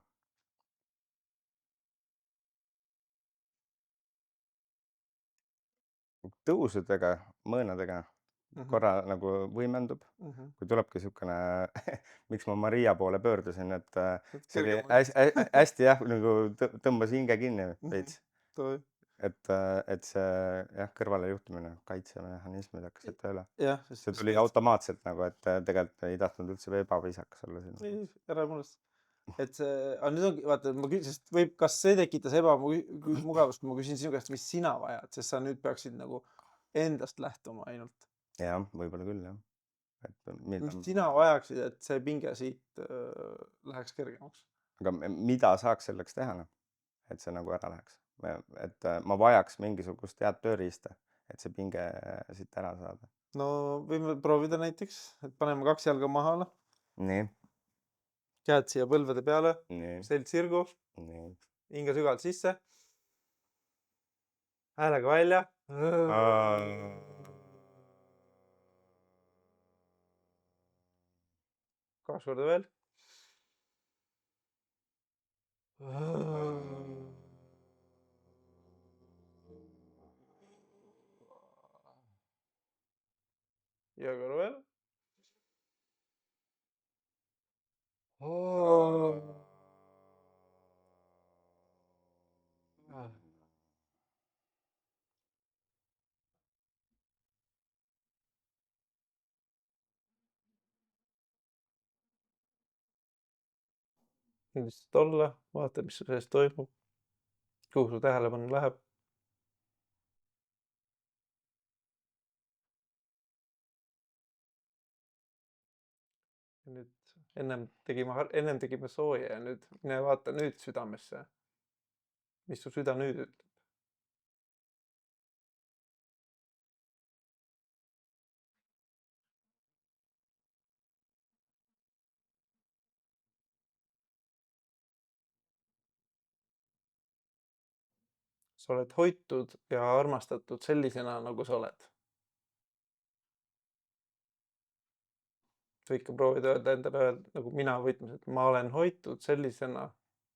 Tõusudega, mõõnadega korra nagu võimendub, kui tulebki niisugune, miks ma Maria poole pöördusin, et see oli hästi jah, nagu tõmbas hinge kinni veits. Et see jah, kõrvalejuhtimine, kaitsemehhanismid hakkasid tööle. See tuli automaatselt nagu, et tegelikult ei tahtnud üldse ebaviisakas olla siin. Ei, ära murest. Et see, aga nüüd ongi, vaata, sest võib, kas see tekitas ebamugavust, kui ma küsin sinu käest, mis sina vajad, sest sa nüüd peaksid nagu endast lähtuma ainult. Jah, võib-olla küll jah. Mis sina vajaksid, et see pinge siit läheks kergemaks? Aga mida saaks selleks teha, et see nagu ära läheks? Et ma vajaks mingisugust head tööriista, et see pinge siit ära saada. No võime proovida näiteks, et paneme 2 jalga maha. Nii. Käed siia põlvede peale, selg sirgu, hinge sügavalt sisse, häälega välja. Kaks korda veel. Ja korra veel. lihtsalt olla, vaata, mis su sees toimub, kuhu su tähelepanu läheb. Ja nüüd ennem tegime sooja ja nüüd mine vaata nüüd südamesse. Mis su süda nüüd ütleb? Sa oled hoitud ja armastatud sellisena, nagu sa oled. Sa ikka proovid öelda endale nagu mina võtmes, et ma olen hoitud sellisena,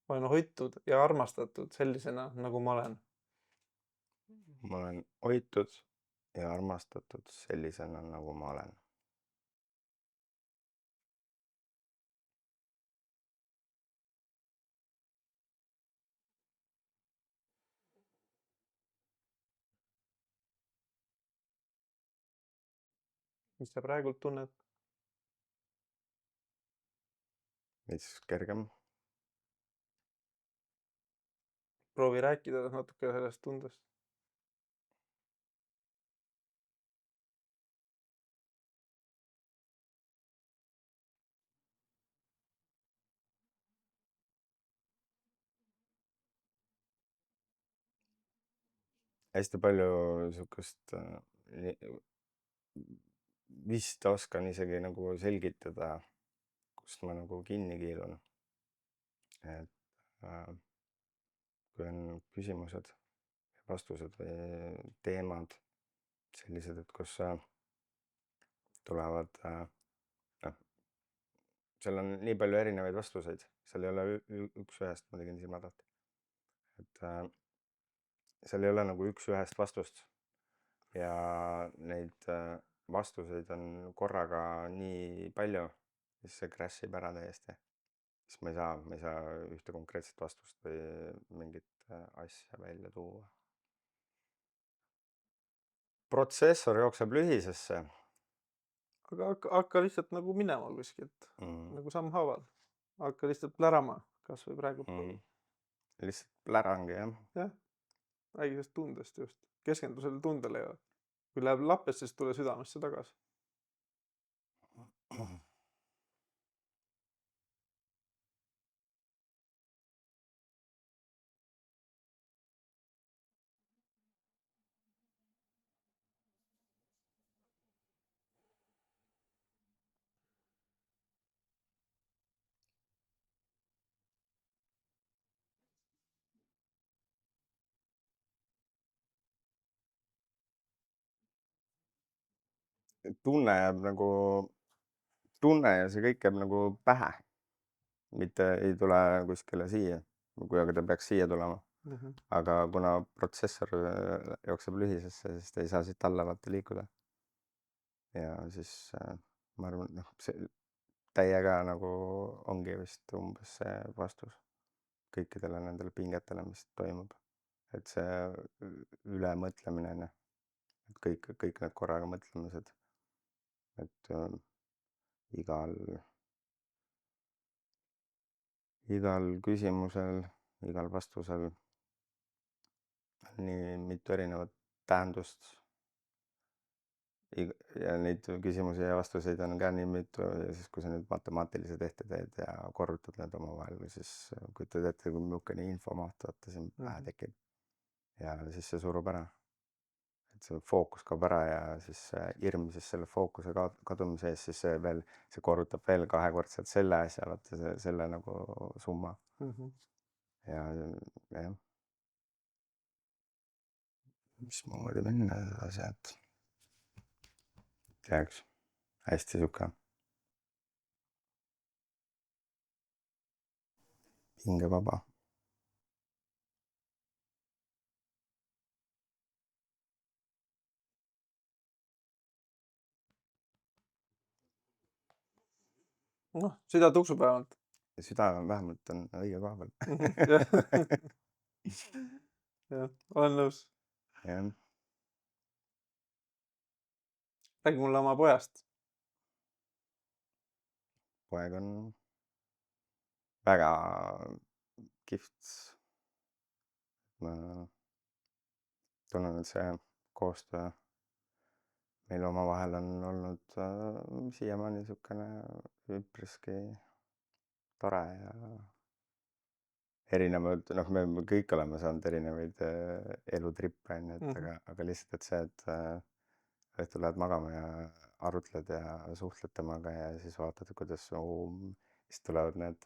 ma olen hoitud ja armastatud sellisena, nagu ma olen. ma olen hoitud ja armastatud sellisena, nagu ma olen. Mis sa praegult tunned? Veits kergem. Proovi rääkida natuke sellest tundest. Hästi palju sihukest vist oskan isegi nagu selgitada, kust ma nagu kinni kiilun. Et kui on küsimused, vastused või teemad sellised, et kus tulevad, noh, seal on nii palju erinevaid vastuseid, seal ei ole üks-ühest, ma tegin silmad lahti. Et seal ei ole nagu üks-ühest vastust ja neid vastuseid on korraga nii palju, siis see crash ib ära täiesti. Siis ma ei saa ühte konkreetset vastust või mingit asja välja tuua. Protsessor jookseb lühisesse. Aga hakka lihtsalt nagu minema kuskilt, nagu sammhaaval. Hakka lihtsalt plärama, kas või praegu. Lihtsalt plärangi, jah. Jah, räägi sellest tundest just. Keskendu sellele tundele ja kui läheb lappesse, siis tule südamesse tagasi. Tunne ja see kõik jääb nagu pähe. Mitte ei tule kuskile siia, kui aga ta peaks siia tulema. Aga kuna protsessor jookseb lühisesse, siis ta ei saa siit alla vaata liikuda. Ja siis ma arvan, noh, see täiega nagu ongi vist umbes see vastus kõikidele nendele pingetele, mis toimub. Et see ülemõtlemine, et kõik need korraga mõtlemised, et igal küsimusel, igal vastusel nii mitu erinevat tähendust. Ja neid küsimusi ja vastuseid on ka nii mitu ja siis, kui sa nüüd matemaatilise tehte teed ja korrutad need omavahel, siis kujutad ette, kui niisugune infomaht vaata siin pähe tekib. Ja siis see surub ära. Et see fookus kaob ära ja siis hirm siis selle fookuse kadumise ees, siis see korrutab veel kahekordselt selle asja, vaata selle nagu summa. Ja jah. Mismoodi minna edasi, et teaks hästi sihuke hingevaba. Noh, süda tuksub vähemalt. Süda vähemalt on õige koha peal. Jah, olen nõus. Jah. Räägi mulle oma pojast. Poeg on väga kihvt. Ma tunnen, et see koostöö meil omavahel on olnud siiamaani niisugune üpriski tore ja erinevad, noh, me kõik oleme saanud erinevaid elutrippe, on ju, et aga lihtsalt, et see, et õhtul lähed magama ja arutled ja suhtled temaga ja siis vaatad, kuidas siis tulevad need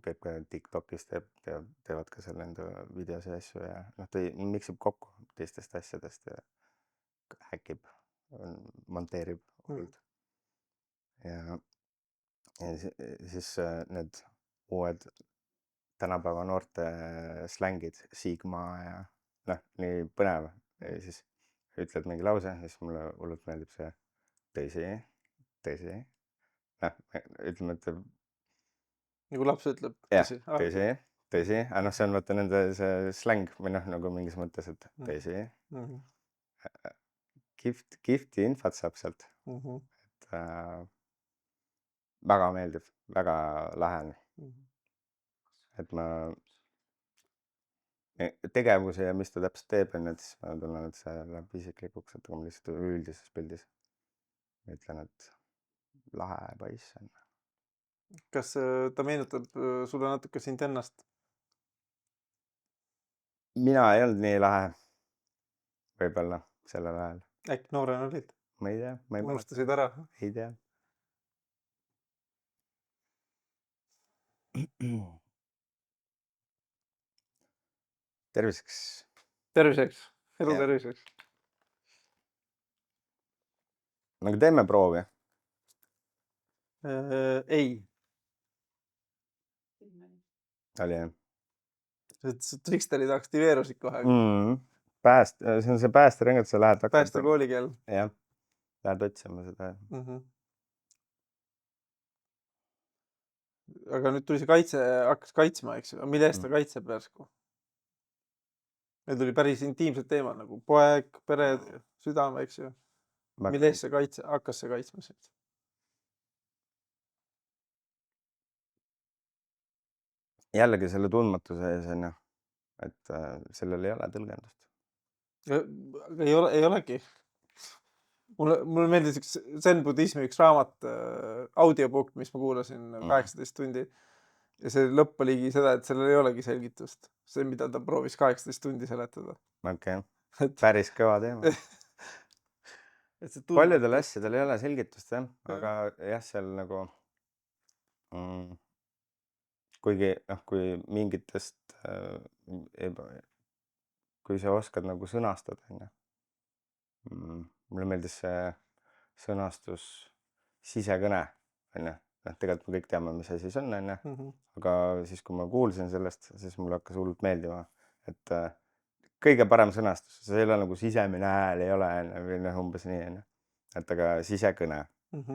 käib ka TikTokis teevad ka seal enda videos ja asju ja noh, ta miksib kokku teistest asjadest ja häkib, monteerib hullult. Ja siis need uued tänapäeva noorte slängid, Sigma ja noh, nii põnev. Ja siis ütled mingi lause ja siis mulle hullult meeldib see tõsi. Noh, ütleme, et nagu laps ütleb. jah, tõsi. Aga noh, see on vaata nende see släng või noh, nagu mingis mõttes, et tõsi. Kihvti infot saab sealt. Et väga meeldib, väga lahe on. Et ma tegevuse ja mis ta täpselt teeb, on, et siis ma tunnen, et see läheb isiklikuks, et ma lihtsalt üldises pildis ütlen, et lahe poiss on. Kas ta meenutab sulle natuke sind ennast? Mina ei olnud nii lahe võib-olla sellel ajal. Äkki noorena olid? Ma ei tea. Unustasid ära? Ei tea. Terviseks. Terviseks. Elu terviseks. Aga teeme proovi. Ei. Oli jah. Triksterid aktiveerusid kohe. See on see päästerõngat, sa lähed Pääste koolikeel. jah, lähed otsima seda. Aga nüüd tuli see kaitse, hakkas kaitsma, eks ju. Mille eest ta kaitseb järsku? Meil tuli päris intiimsed teemad nagu poeg, pere, südame, eks ju. Mille eest see hakkas see kaitsma sind? Jällegi selle tundmatuse ees on ju, et sellel ei ole tõlgendust. Ei olegi. Mulle meeldis üks zen-budismi üks raamat, audiobook, mis ma kuulasin 18 tundi. Ja see lõpp oligi seda, et sellel ei olegi selgitust. See, mida ta proovis 18 tundi seletada. Okei. Päris kõva teema. Paljudel asjadel ei ole selgitust jah, aga jah, seal nagu kuigi noh, kui mingitest kui sa oskad nagu sõnastada, on ju. Mulle meeldis see sõnastus sisekõne, on ju. Noh, tegelikult me kõik teame, mis asi see on ju. Aga siis, kui ma kuulsin sellest, siis mulle hakkas hullult meeldima, et kõige parem sõnastus, see ei ole nagu sisemine hääl, ei ole või noh, umbes nii, on ju. Et aga sisekõne,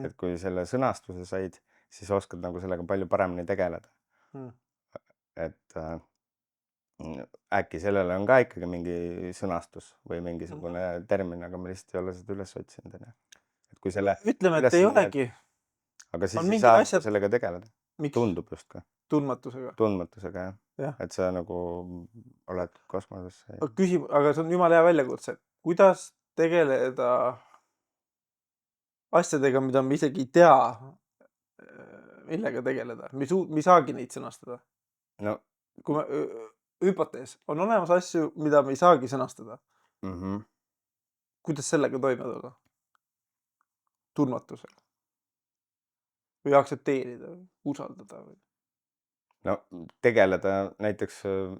et kui selle sõnastuse said, siis oskad nagu sellega palju paremini tegeleda. Et äkki sellele on ka ikkagi mingi sõnastus või mingisugune termin, aga ma lihtsalt ei ole seda üles otsinud. Et kui selle ütleme, et ei olegi. Aga siis ei saa sellega tegeleda. Tundub just ka. Tundmatusega, jah. Et sa nagu oled kosmosesse. Aga see on jumala hea väljakutse. Kuidas tegeleda asjadega, mida me isegi ei tea, millega tegeleda? Me ei saagi neid sõnastada. No. Kui hüpotees, on olemas asju, mida me ei saagi sõnastada. Kuidas sellega toime tulla? Tundmatusega. Või aktsepteerida, usaldada või? No tegeleda näiteks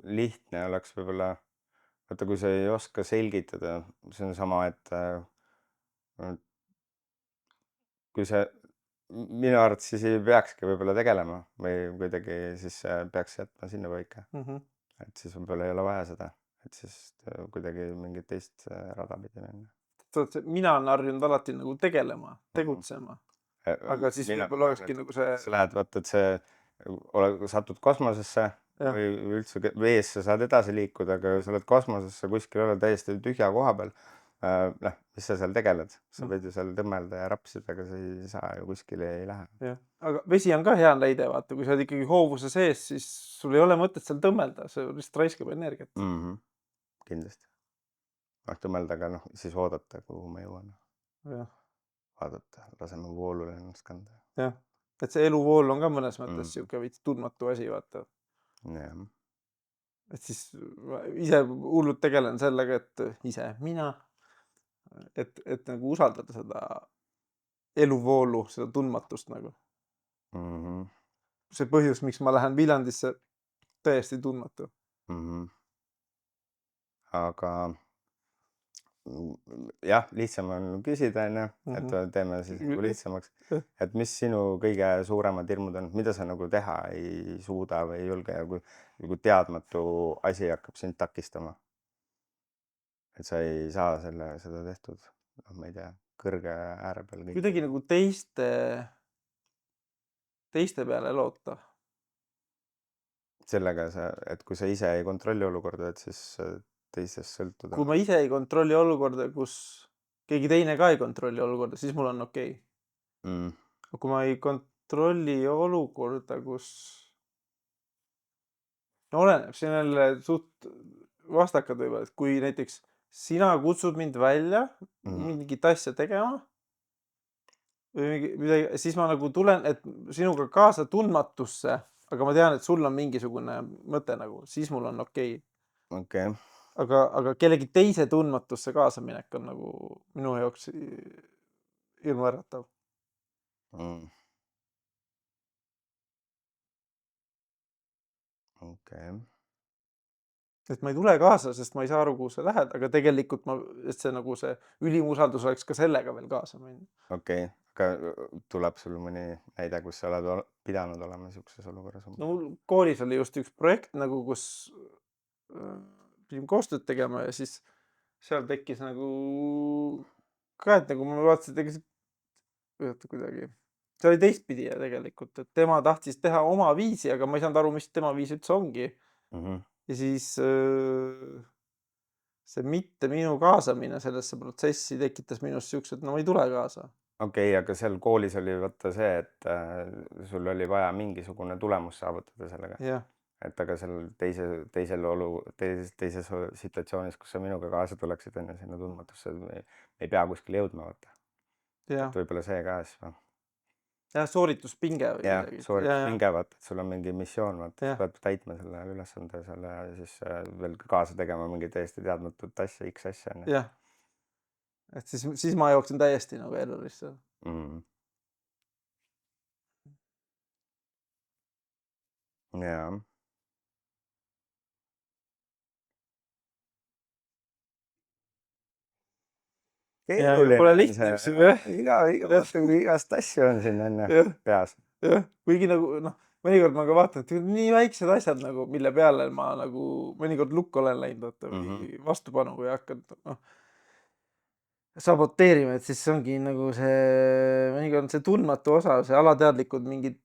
lihtne oleks võib-olla, vaata kui sa ei oska selgitada, see on sama, et kui sa minu arvates siis ei peakski võib-olla tegelema või kuidagi siis peaks jätma sinna paika. Et siis võib-olla ei ole vaja seda, et siis kuidagi mingit teist rada pidi minna. Mina olen harjunud alati nagu tegelema, tegutsema. Aga siis võib-olla olekski nagu see... Sa lähed, vaata, et see satud kosmosesse või üldse vees sa saad edasi liikuda, aga sa oled kosmosesse kuskil olla täiesti tühja koha peal. noh, mis sa seal tegeled, sa Mm. võid ju seal tõmmelda ja rapsida, aga sa ei saa ju kuskile ei lähe. jah , aga vesi on ka hea näide , vaata , kui sa oled ikkagi hoovuse sees , siis sul ei ole mõtet seal tõmmelda , see lihtsalt raiskab energiat . Kindlasti . noh , tõmmelda, aga noh , siis oodata , kuhu ma jõuan . jah , vaadata , laseme voolule ennast kanda . jah , et see eluvool on ka mõnes mõttes Mm. sihuke veits tundmatu asi , vaata . jah , et siis ma ise hullult tegelen sellega , et mina , et nagu usaldada seda eluvoolu , seda tundmatust nagu . see põhjus , miks ma lähen Viljandisse , täiesti tundmatu . aga jah , lihtsam on küsida , onju , et teeme siis nagu lihtsamaks , et mis sinu kõige suuremad hirmud on , mida sa nagu teha ei suuda või ei julge ja kui teadmatu asi hakkab sind takistama . et sa ei saa seda tehtud , noh , ma ei tea , kõrge ääre peal . kuidagi nagu teiste peale loota . sellega sa , et kui sa ise ei kontrolli olukorda , et siis teisest sõltuda kui . ma ise ei kontrolli olukorda , kus keegi teine ka ei kontrolli olukorda , siis mul on okei . kui ma ei kontrolli olukorda , kus , no oleneb , see on jälle suht vastakad võivad , et kui näiteks sina kutsud mind välja mingit asja tegema või midagi , siis ma nagu tulen , et sinuga kaasa tundmatusse , aga ma tean , et sul on mingisugune mõte nagu , siis mul on okei . okei , aga kellegi teise tundmatusse kaasaminek on nagu minu jaoks hirmuäratav . okei , et ma ei tule kaasa , sest ma ei saa aru , kuhu sa lähed , aga tegelikult et see nagu see ülimusaldus oleks ka sellega veel kaasa minna . okei , aga tuleb sul mõni näide , kus sa oled pidanud olema siukses olukorras ? no mul koolis oli just üks projekt nagu , kus pidime koostööd tegema ja siis seal tekkis nagu ka , et nagu ma vaatasin , et ega see kuidagi , see oli teistpidi ja tegelikult , et tema tahtis teha oma viisi , aga ma ei saanud aru , mis tema viis üldse ongi . ja siis see mitte minu kaasamine sellesse protsessi tekitas minus siuksed , no ma ei tule kaasa . okei , aga seal koolis oli vaata see , et sul oli vaja mingisugune tulemus saavutada sellega , jah , et aga seal teises situatsioonis , kus sa minuga kaasa tuleksid , on ju sinna tundmatusse , ei pea kuskile jõudma , vaata . jah , et võib-olla see ka siis või ? jah , soorituspinge või jah , midagi . soorituspinge , vaata , et sul on mingi missioon , vaata , Jah. sa pead täitma selle ülesande selle ja siis veel kaasa tegema mingi täiesti teadmatut asja , X asja on ju . jah , et siis ma jooksin täiesti nagu errorisse . jaa . Pole lihtne üks jah , igast asju on siin on ju jah , peas . jah , kuigi nagu noh , mõnikord ma ka vaatan , et nii väiksed asjad nagu , mille peale ma nagu mõnikord lukku olen läinud , vaata või vastupanu või hakanud noh saboteerima , et siis ongi nagu see , mõnikord see tundmatu osa , see alateadlikud mingid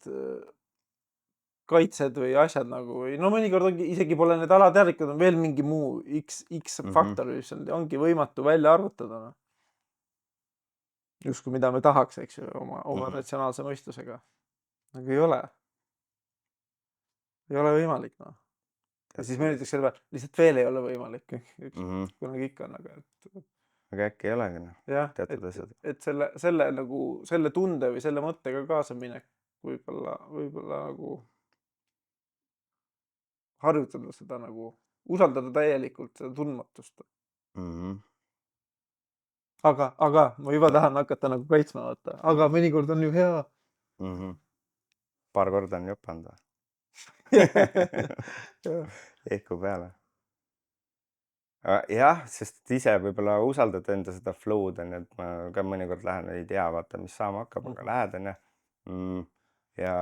kaitsed või asjad nagu või no mõnikord ongi , isegi pole need alateadlikud , on veel mingi muu X faktor , mis ongi võimatu välja arvutada . justkui mida me tahaks , eks ju , oma ratsionaalse mõistusega . aga ei ole . ei ole võimalik , noh . ja siis mõni ütleks selle peale , lihtsalt veel ei ole võimalik . kunagi ikka on , aga äkki ei olegi noh , jah , teatud asjad . et selle nagu selle tunde või selle mõttega kaasaminek võib-olla nagu harjutada seda nagu , usaldada täielikult seda tundmatust . aga ma juba tahan hakata nagu kaitsma , vaata , aga mõnikord on ju hea . paar korda on jopanud või ? ehku peale . jah , sest ise võib-olla usaldad enda seda flow'd on ju , et ma ka mõnikord lähen , ei tea , vaata , mis saama hakkab , aga lähed on ju . ja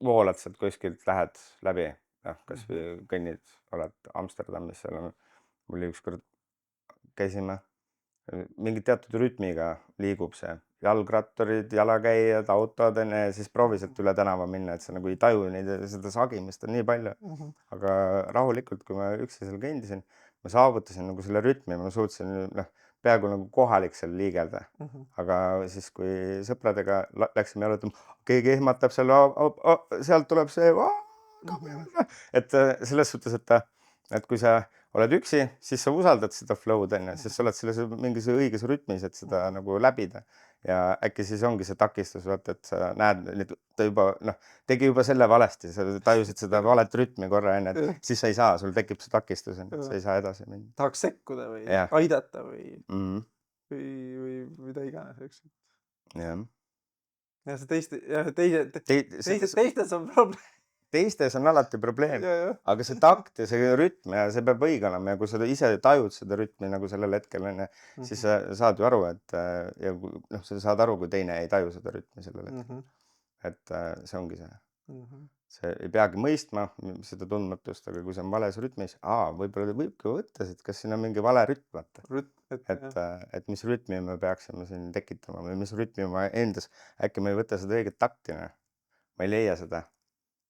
voolad sealt kuskilt , lähed läbi , noh , kasvõi kõnnid , oled Amsterdamis , seal on , mul oli ükskord käisime mingi teatud rütmiga liigub see. Jalgratturid, jalakäijad, autod ja siis proovi sealt üle tänava minna, et sa nagu ei taju neid, seda sagimist on nii palju. Aga rahulikult, kui ma üksi seal kõndisin, ma saavutasin nagu selle rütmi, ma suutsin peaaegu nagu kohalik seal liigelda. Aga siis, kui sõpradega läksime jalutama, keegi ehmatab seal, sealt tuleb see, et selles suhtes, et kui sa oled üksi, siis sa usaldad seda flow'd siis sa oled selles mingis õiges rütmis, et seda nagu läbida. Ja äkki siis ongi see takistus, et sa näed, et ta juba, tegi juba selle valesti, sa tajusid seda valet rütmi korra enne, et siis sa ei saa, sul tekib see takistus, sa ei saa edasi minna. Tahaks sekkuda või aidata või mida iganes, eks. Jah. Ja see teistes on probleem. Teistes on alati probleem, aga see takt ja see rütm ja see peab õige olema ja kui sa ise tajud seda rütmi nagu sellel hetkel, siis sa saad ju aru, et sa saad aru, kui teine ei taju seda rütmi sellel hetkel. Et see ongi see. See ei peagi mõistma seda tundmatust, aga kui see on vales rütmis, võib-olla võibki võtta, kas siin on mingi vale rütm, et mis rütmi me peaksime siin tekitama või mis rütmi ma endas, äkki ma ei võta seda õiget taktina, ma ei leia seda.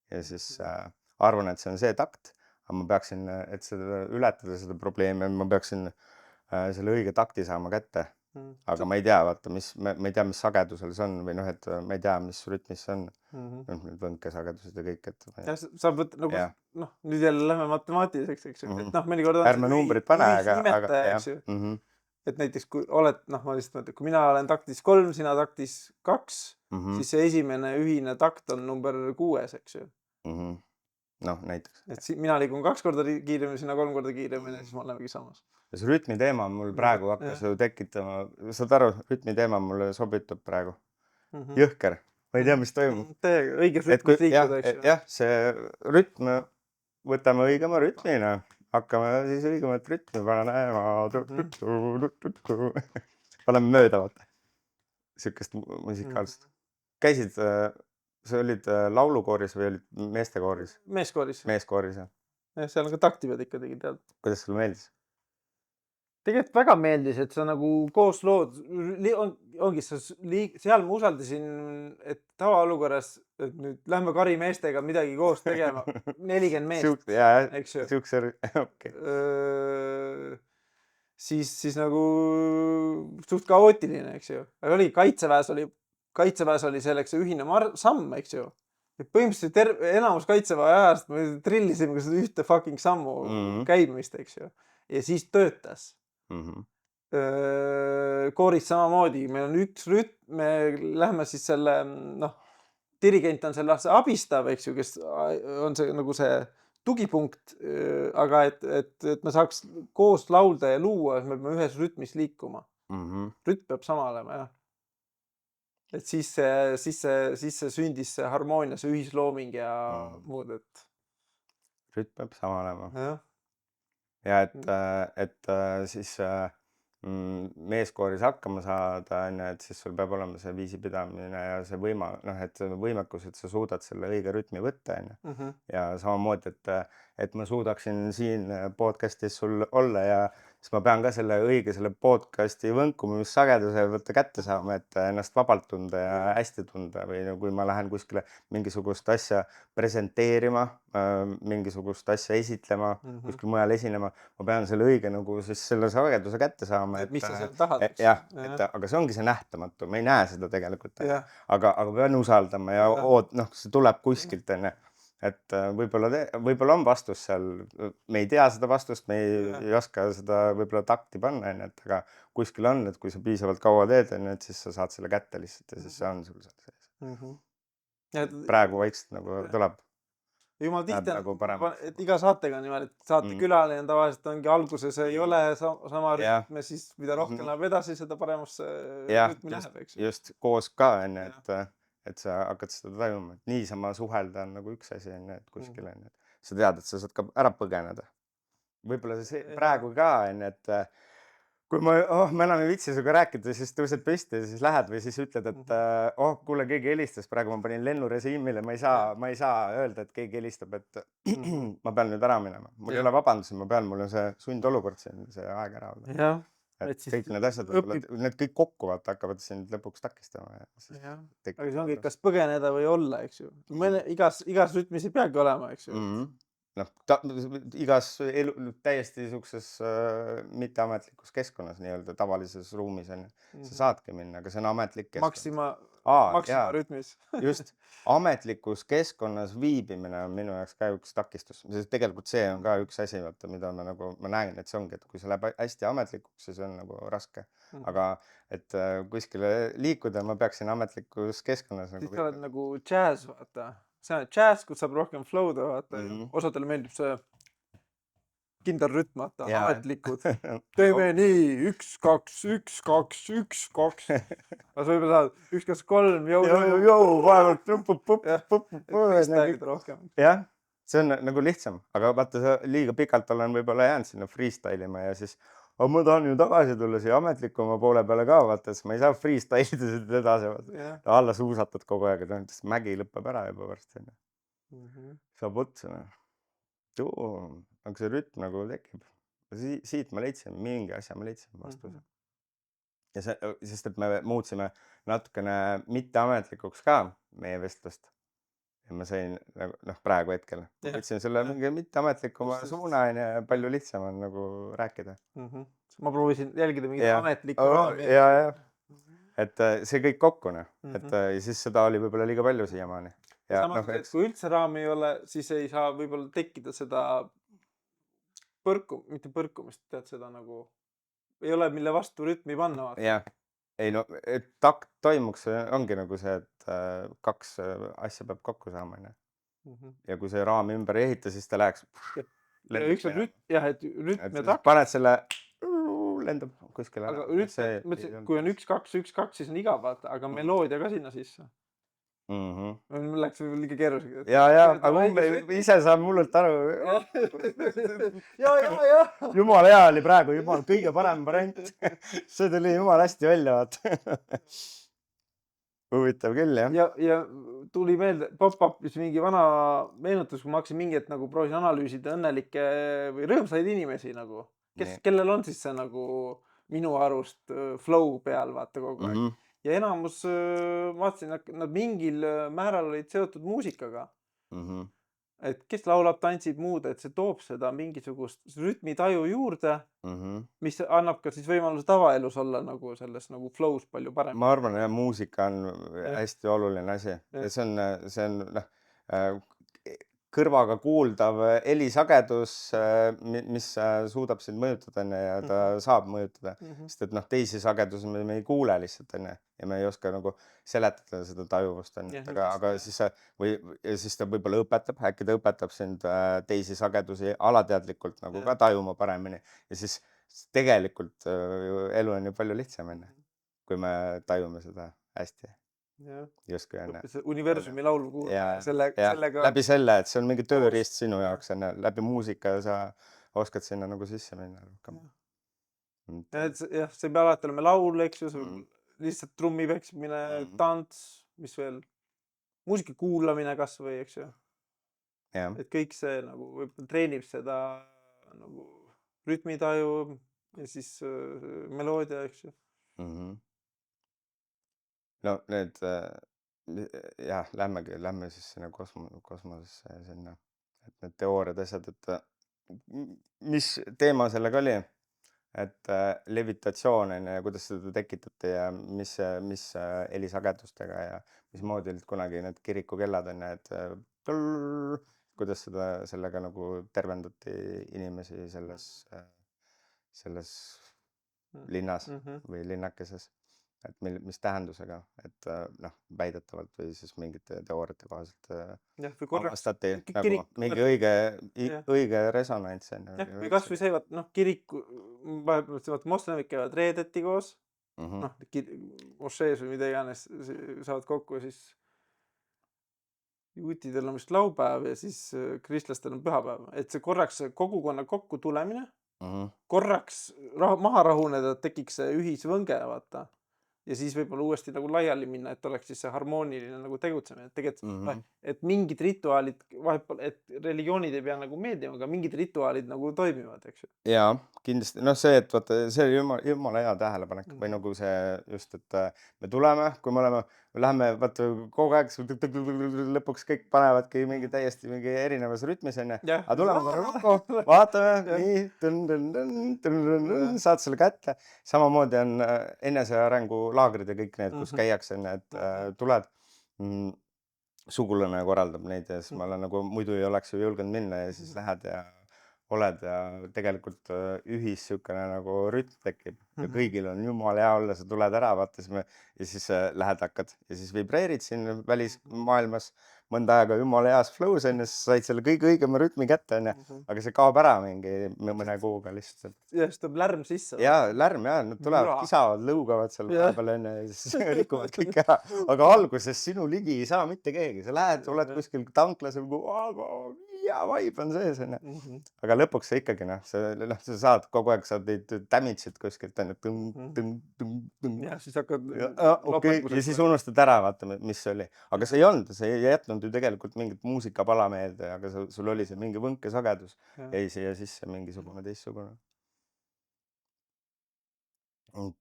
Ja siis arvan, et see on see takt, aga ma peaksin, et seda ületada seda probleemi, ma peaksin selle õige takti saama kätte. Aga ma ei tea, vaata, ma ei tea, mis sagedusel see on või et ma ei tea, mis rütmis see on. Need võnkesagedused ja kõik, et. Ja sa võtad nagu, nüüd jälle lähme matemaatiliseks, eks ju. Mõnikord on ärme numbrid pane, aga eks ju. Et näiteks, kui oled, ma lihtsalt mõtlen, kui mina olen taktis 3, sina taktis 2, siis see esimene ühine takt on number 6, eks ju. Näiteks. Et mina liigun 2 korda kiiremini, sina 3 korda kiiremini, siis me olemegi samas. Ja see rütmi teema mul praegu hakkas ju tekitama, saad aru, rütmi teema mulle sobitub praegu. Jõhker, ma ei tea, mis toimub. Õiges rütmis liikuda, eks ju. Jah, see rütm, võtame õigema rütmina, hakkame siis õigemat rütmi panema. Paneme mööda, vaata. Sükest musikaalsust. Käisid, sa olid laulukooris või olid meestekooris? Meeskooris. Meeskooris, jah. Ja seal on ka takti pead ikka tegi tead. Kuidas sulle meeldis? Tegelikult väga meeldis, et sa nagu koos lood, ongi seal ma usaldasin, et tavaolukorras, et nüüd lähme karimeestega midagi koos tegema, 40 meest, eks ju. Siukse, okei. Siis nagu suht kaootiline, eks ju. Aga oli, kaitseväes oli selleks ühine samm, eks ju. Et põhimõtteliselt enamus kaitseväe ajast me trillisime seda ühte fucking sammu käimist, eks ju. Ja siis töötas. Kooris samamoodi, meil on üks rütm, me lähme siis selle, dirigent on selle abistav, eks ju, kes on see nagu see tugipunkt, aga et me saaks koos laulda ja luua, me peame ühes rütmis liikuma. Rütm peab sama olema, jah. Et siis see sündis see harmoonia, see ühislooming ja muud, et. Rütm peab sama olema. Jah. Ja et siis meeskooris hakkama saada, et siis sul peab olema see viisipidamine ja see võimekus, et sa suudad selle õige rütmi võtta. Ja samamoodi, et ma suudaksin siin podcastis sul olla ja siis ma pean ka selle podcasti võnkumissageduse võtta kätte saama, et ennast vabalt tunda ja hästi tunda või kui ma lähen kuskile mingisugust asja presenteerima, mingisugust asja esitlema, kuskil mujal esinema, ma pean selle õige nagu siis selle sageduse kätte saama. Et mis sa seal tahad? Jah, aga see ongi see nähtamatu, ma ei näe seda tegelikult, aga pean usaldama ja see tuleb kuskilt enne. Et võib-olla on vastus seal, me ei tea seda vastust, me ei oska seda võib-olla takti panna, aga kuskil on, et kui sa piisavalt kaua teed, et siis sa saad selle kätte lihtsalt ja siis see on sul seal sees. Praegu vaikselt nagu tuleb. Jumal tihti on, et iga saatega on niimoodi, et saatekülaline tavaliselt ongi alguses ei ole sama rütme, siis mida rohkem läheb edasi, seda paremasse rütmi läheb, eks. Just koos ka, et sa hakkad seda tajuma, et niisama suhelda on nagu üks asi, et kuskil on, sa tead, et sa saad ka ära põgeneda. Võib-olla see praegu ka on, et kui ma enam ei vitsi sinuga rääkida, siis tõused püsti ja siis lähed või siis ütled, et kuule, keegi helistas, praegu ma panin lennurežiimile, ma ei saa öelda, et keegi helistab, et ma pean nüüd ära minema. Mul ei ole vabandusi, mul on see sundolukord siin, see aeg ära olla. Jah, et Et siis kõik need asjad võib-olla, õpib- need kõik kokku vaata hakkavad sind lõpuks takistama ja siis jah. tekib Aga see ongi, kaos. kas põgeneda või olla, eks ju. Igas rütmis ei peagi olema, eks ju. Noh, igas elu täiesti niisuguses mitteametlikus keskkonnas nii-öelda tavalises ruumis on ju, sa saadki minna, aga see on ametlik keskkond. Maxima rütmis. Just, ametlikus keskkonnas viibimine on minu jaoks ka üks takistus, sest tegelikult see on ka üks asi, vaata, mida ma näen, et see ongi, et kui see läheb hästi ametlikuks, siis on nagu raske, aga et kuskile liikuda, ma peaksin ametlikus keskkonnas Siis sa oled nagu jazz, vaata. See on jazz, kus saab rohkem flow'da, vaata. Osadele meeldib see kindel rütm, vaata, ametlikud. Teeme nii, 1, 2, 1, 2, 1, 2. Aga sa võib-olla saad 1, 2, 3, freestyle'id rohkem. Jah, see on nagu lihtsam, aga vaata, liiga pikalt olen võib-olla jäänud sinna freestyle ima ja siis ma tahan ju tagasi tulla siia ametlikuma poole peale ka, vaata, siis ma ei saa freestyle ida seda edasi, vaata. Alla suusatad kogu aeg, et mägi lõpeb ära juba varsti. Saab otsa. Aga see rütm nagu tekib. Siit ma leidsin, mingi asja ma leidsin vastuse. Ja sest et me muutsime natukene mitteametlikuks ka meie vestlust. Ja ma sain praegu hetkel. Võtsin selle mingi mitteametlikuma suuna ja palju lihtsam on nagu rääkida. Ma proovisin jälgida mingit ametlikku raami. Ja. Et see kõik kokku, et siis seda oli võib-olla liiga palju siiamaani. Samas, et kui üldse raami ei ole, siis ei saa võib-olla tekkida seda mitte põrkumist, tead seda nagu, ei ole mille vastu rütmi panna. Jah, ei no, et takt toimuks, ongi nagu see, et kaks asja peab kokku saama. Ja kui see raami ümber ei ehita, siis ta läheks. Üks on rütm ja takt. Paned selle, lendab kuskile. Aga rütm, kui on 1, 2, 1, 2, siis on igav, vaata, aga meloodia ka sinna sisse. Mul läks võib-olla liiga keeruliseks. Ja, aga ise saab mullult aru. Ja. Jumala hea oli praegu, jumal kõige parem variant. See tuli jumal hästi välja, vaata. Huvitav küll, jah. Ja tuli meelde, pop-up'is mingi vana meenutus, kui ma hakkasin mingi hetk nagu proovisin analüüsida õnnelikke või rõõmsaid inimesi nagu. Kellel on siis see nagu minu arust flow peal, vaata kogu aeg. Ja enamus, vaatasin, nad mingil määral olid seotud muusikaga. Et kes laulab, tantsib muud, et see toob seda mingisugust rütmitaju juurde, mis annab ka siis võimaluse tavaelus olla nagu selles nagu flow's palju parem. Ma arvan, jah, muusika on hästi oluline asi. See on kõrvaga kuuldav helisagedus, mis suudab sind mõjutada ja ta saab mõjutada. Sest et teisi sagedusi me ei kuule lihtsalt ja me ei oska nagu seletada seda tajuvust. Aga siis ta võib-olla õpetab, äkki ta õpetab sind teisi sagedusi alateadlikult nagu ka tajuma paremini. Ja siis tegelikult elu on ju palju lihtsam, kui me tajume seda hästi. Justkui enne. Universumi laulu kuulda. Läbi selle, et see on mingi tööriist sinu jaoks, läbi muusika sa oskad sinna nagu sisse minna. Jah, see peab alati olema laul, eks ju, lihtsalt trummi peksimine, tants, mis veel, muusika kuulamine kas või, eks ju. Et kõik see nagu võib-olla treenib seda nagu rütmitaju ja siis meloodia, eks ju. No need, jah, lähme siis sinna kosmosesse ja sinna, et need teooriad asjad, et mis teema sellega oli, et levitatsioon on ja kuidas seda tekitate ja mis helisagedustega ja mismoodi kunagi need kirikukellad on ja et kuidas sellega nagu tervendati inimesi selles linnas või linnakeses. Et mis tähendusega, et väidetavalt või siis mingite teooriate kohaselt avastati nagu mingi õige resonants. Või kas või see, kiriku, moslemid käivad reedeti koos, mošees või mida iganes saavad kokku ja siis juutidel on vist laupäev ja siis kristlastel on pühapäev. Et see korraks kogukonna kokku tulemine, korraks maha rahuneda, tekiks see ühisvõnge, vaata. ja siis võib-olla uuesti nagu laiali minna, et oleks siis see harmooniline nagu tegutsemine, et tegelikult, et mingid rituaalid, vahepeal, et religioonid ei pea nagu meeldima, aga mingid rituaalid nagu toimivad, eks ju. Jaa, kindlasti. Noh, see, et vaata, see oli jumala hea tähelepanek või nagu see just, et me tuleme, kui me läheme, vaata kogu aeg lõpuks kõik panevadki mingi täiesti mingi erinevas rütmis onju. Aga tuleme korra kokku, vaatame, nii, saad selle kätte. Samamoodi on enesearengu laagrid ja kõik need, kus käiakse enne, et tuled, sugulane korraldab neid ja siis ma olen nagu, muidu ei oleks ju julgenud minna ja siis lähed ja oled ja tegelikult siukene nagu rütm tekib ja kõigil on jumala hea olla, sa tuled ära, vaata ja siis lähed hakkad ja siis vibreerid siin välismaailmas mõnda aega jumala heas flow's on ja siis said selle kõige õigema rütmi kätte onju, aga see kaob ära mingi mõne kuuga lihtsalt. Ja siis tuleb lärm sisse. Ja lärm ja, nad tulevad, kisavad, lõugavad seal vahepeal onju ja siis rikuvad kõik ära, aga alguses sinu ligi ei saa mitte keegi, sa lähed, oled kuskil tanklas ja vibe on sees onju. Aga lõpuks sa ikkagi sa saad kogu aeg saad neid damage'id kuskilt onju. Ja siis hakkad ja siis unustad ära, vaata, mis see oli. Aga see ei olnud, see ei jätnud ju tegelikult mingit muusikapala meelde, aga sul oli see mingi võnkesagedus. Jäi siia sisse mingisugune teistsugune.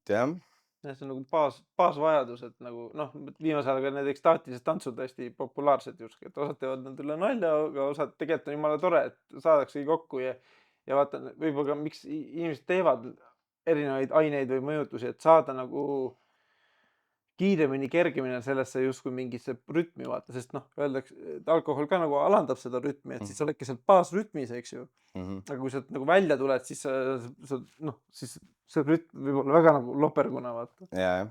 Jah. See on nagu baasvajadus, et nagu viimasel ajal need ekstaatilised tantsud hästi populaarsed justkui, et osad teevad nad üle nalja, aga osad tegelikult on jumala tore, et saadaksegi kokku ja vaata, võib-olla miks inimesed teevad erinevaid aineid või mõjutusi, et saada nagu kiiremini, kergemini sellesse justkui mingisse rütmi vaata, sest öeldakse, et alkohol ka nagu alandab seda rütmi, et siis oledki seal baasrütmis, eks ju. Aga kui sa nagu välja tuled, siis siis see rütm võib olla väga nagu loperguna vaata.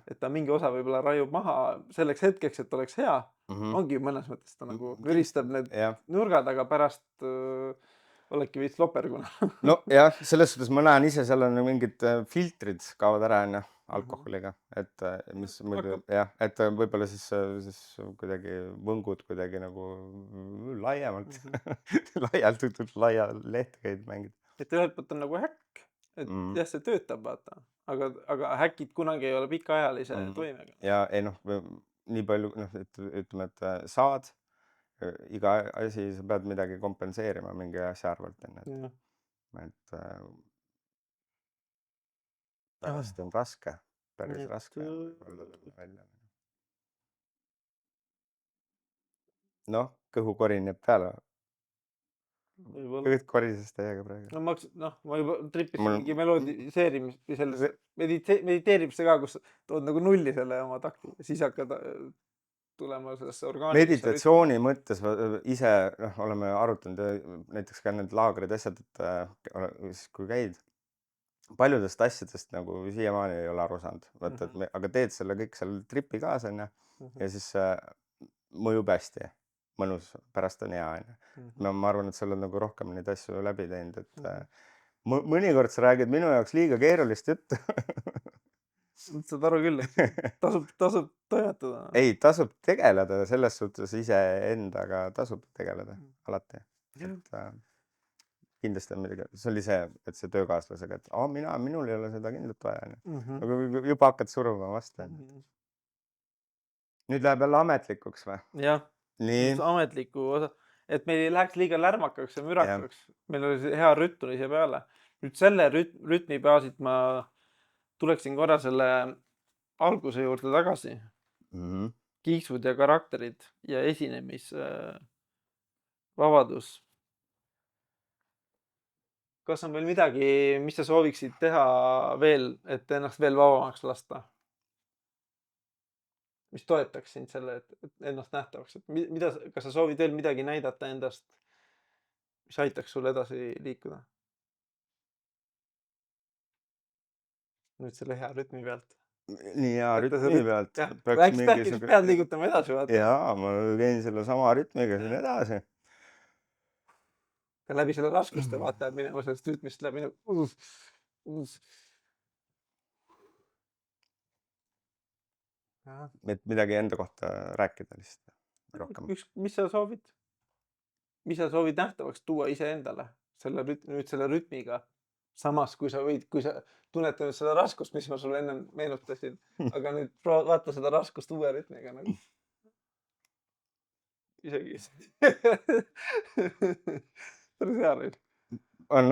Et ta mingi osa võib-olla raiub maha selleks hetkeks, et oleks hea. Ongi mõnes mõttes ta nagu müristab need nurgad, aga pärast oledki veits loperguna. No jah, selles suhtes ma näen ise, seal on mingid filtrid kaovad ära enne alkoholiga, et mis muidu jah, et võib-olla siis kuidagi võngud kuidagi nagu laiemalt, laia lehte käid mängid. Et ühelt poolt on nagu häkk, et jah, see töötab, vaata, aga häkid kunagi ei ole pikaajalise toimega. Ja ei nii palju, ütleme, et saad, iga asi, sa pead midagi kompenseerima mingi asja arvelt, et pärast on raske, päris raske välja. Kõhukorin jääb peale. Kõht korises täiega praegu. Ma juba tripisin mingi melodiseerimist või selles mediteerimisse ka, kus tood nagu nulli selle oma takti ja siis hakkad tulema sellesse orgaanilisse. Meditatsiooni mõttes ise oleme arutanud näiteks ka need laagrid asjad, et kui käid, paljudest asjadest nagu siiamaani ei ole aru saanud, aga teed selle kõik seal tripi kaasa ja siis mõjub hästi, mõnus, pärast on hea. Ma arvan, et sa oled nagu rohkem neid asju läbi teinud, et mõnikord sa räägid minu jaoks liiga keerulist juttu. Saad aru küll, tasub toimetada. Ei, tasub tegeleda selles suhtes iseendaga, tasub tegeleda alati. Kindlasti on midagi, see oli see, et see töökaaslasega, et minul ei ole seda kindlat vaja. Aga juba hakkad suruma vastu. Nüüd läheb jälle ametlikuks või? Jah, ametliku osa, et meil ei läheks liiga lärmakaks ja mürakaks. Meil oli see hea rütm tuli siia peale. Nüüd selle rütmi baasit ma tuleksin korra selle alguse juurde tagasi. Kiiksud ja karakterid ja esinemisvabadus. Kas on veel midagi, mis sa sooviksid teha veel, et ennast veel vabamaks lasta? Mis toetaks sind selle, et ennast nähtavaks? Kas sa soovid veel midagi näidata endast, mis aitaks sul edasi liikuda? Nüüd selle hea rütmi pealt. Nii hea rütmi pealt. Äkki pead liigutama edasi vaata. Jaa, ma käin selle sama rütmiga siin edasi. Ka läbi selle raskuste vaata, et minema sellest rütmist läbi. Et midagi enda kohta rääkida lihtsalt rohkem. Mis sa soovid? Mis sa soovid nähtavaks tuua iseendale nüüd selle rütmiga? samas kui sa tunnetad nüüd seda raskust, mis ma sulle enne meenutasin, aga nüüd vaata seda raskust uue rütmiga nagu. Isegi. Päris hea nüüd. On.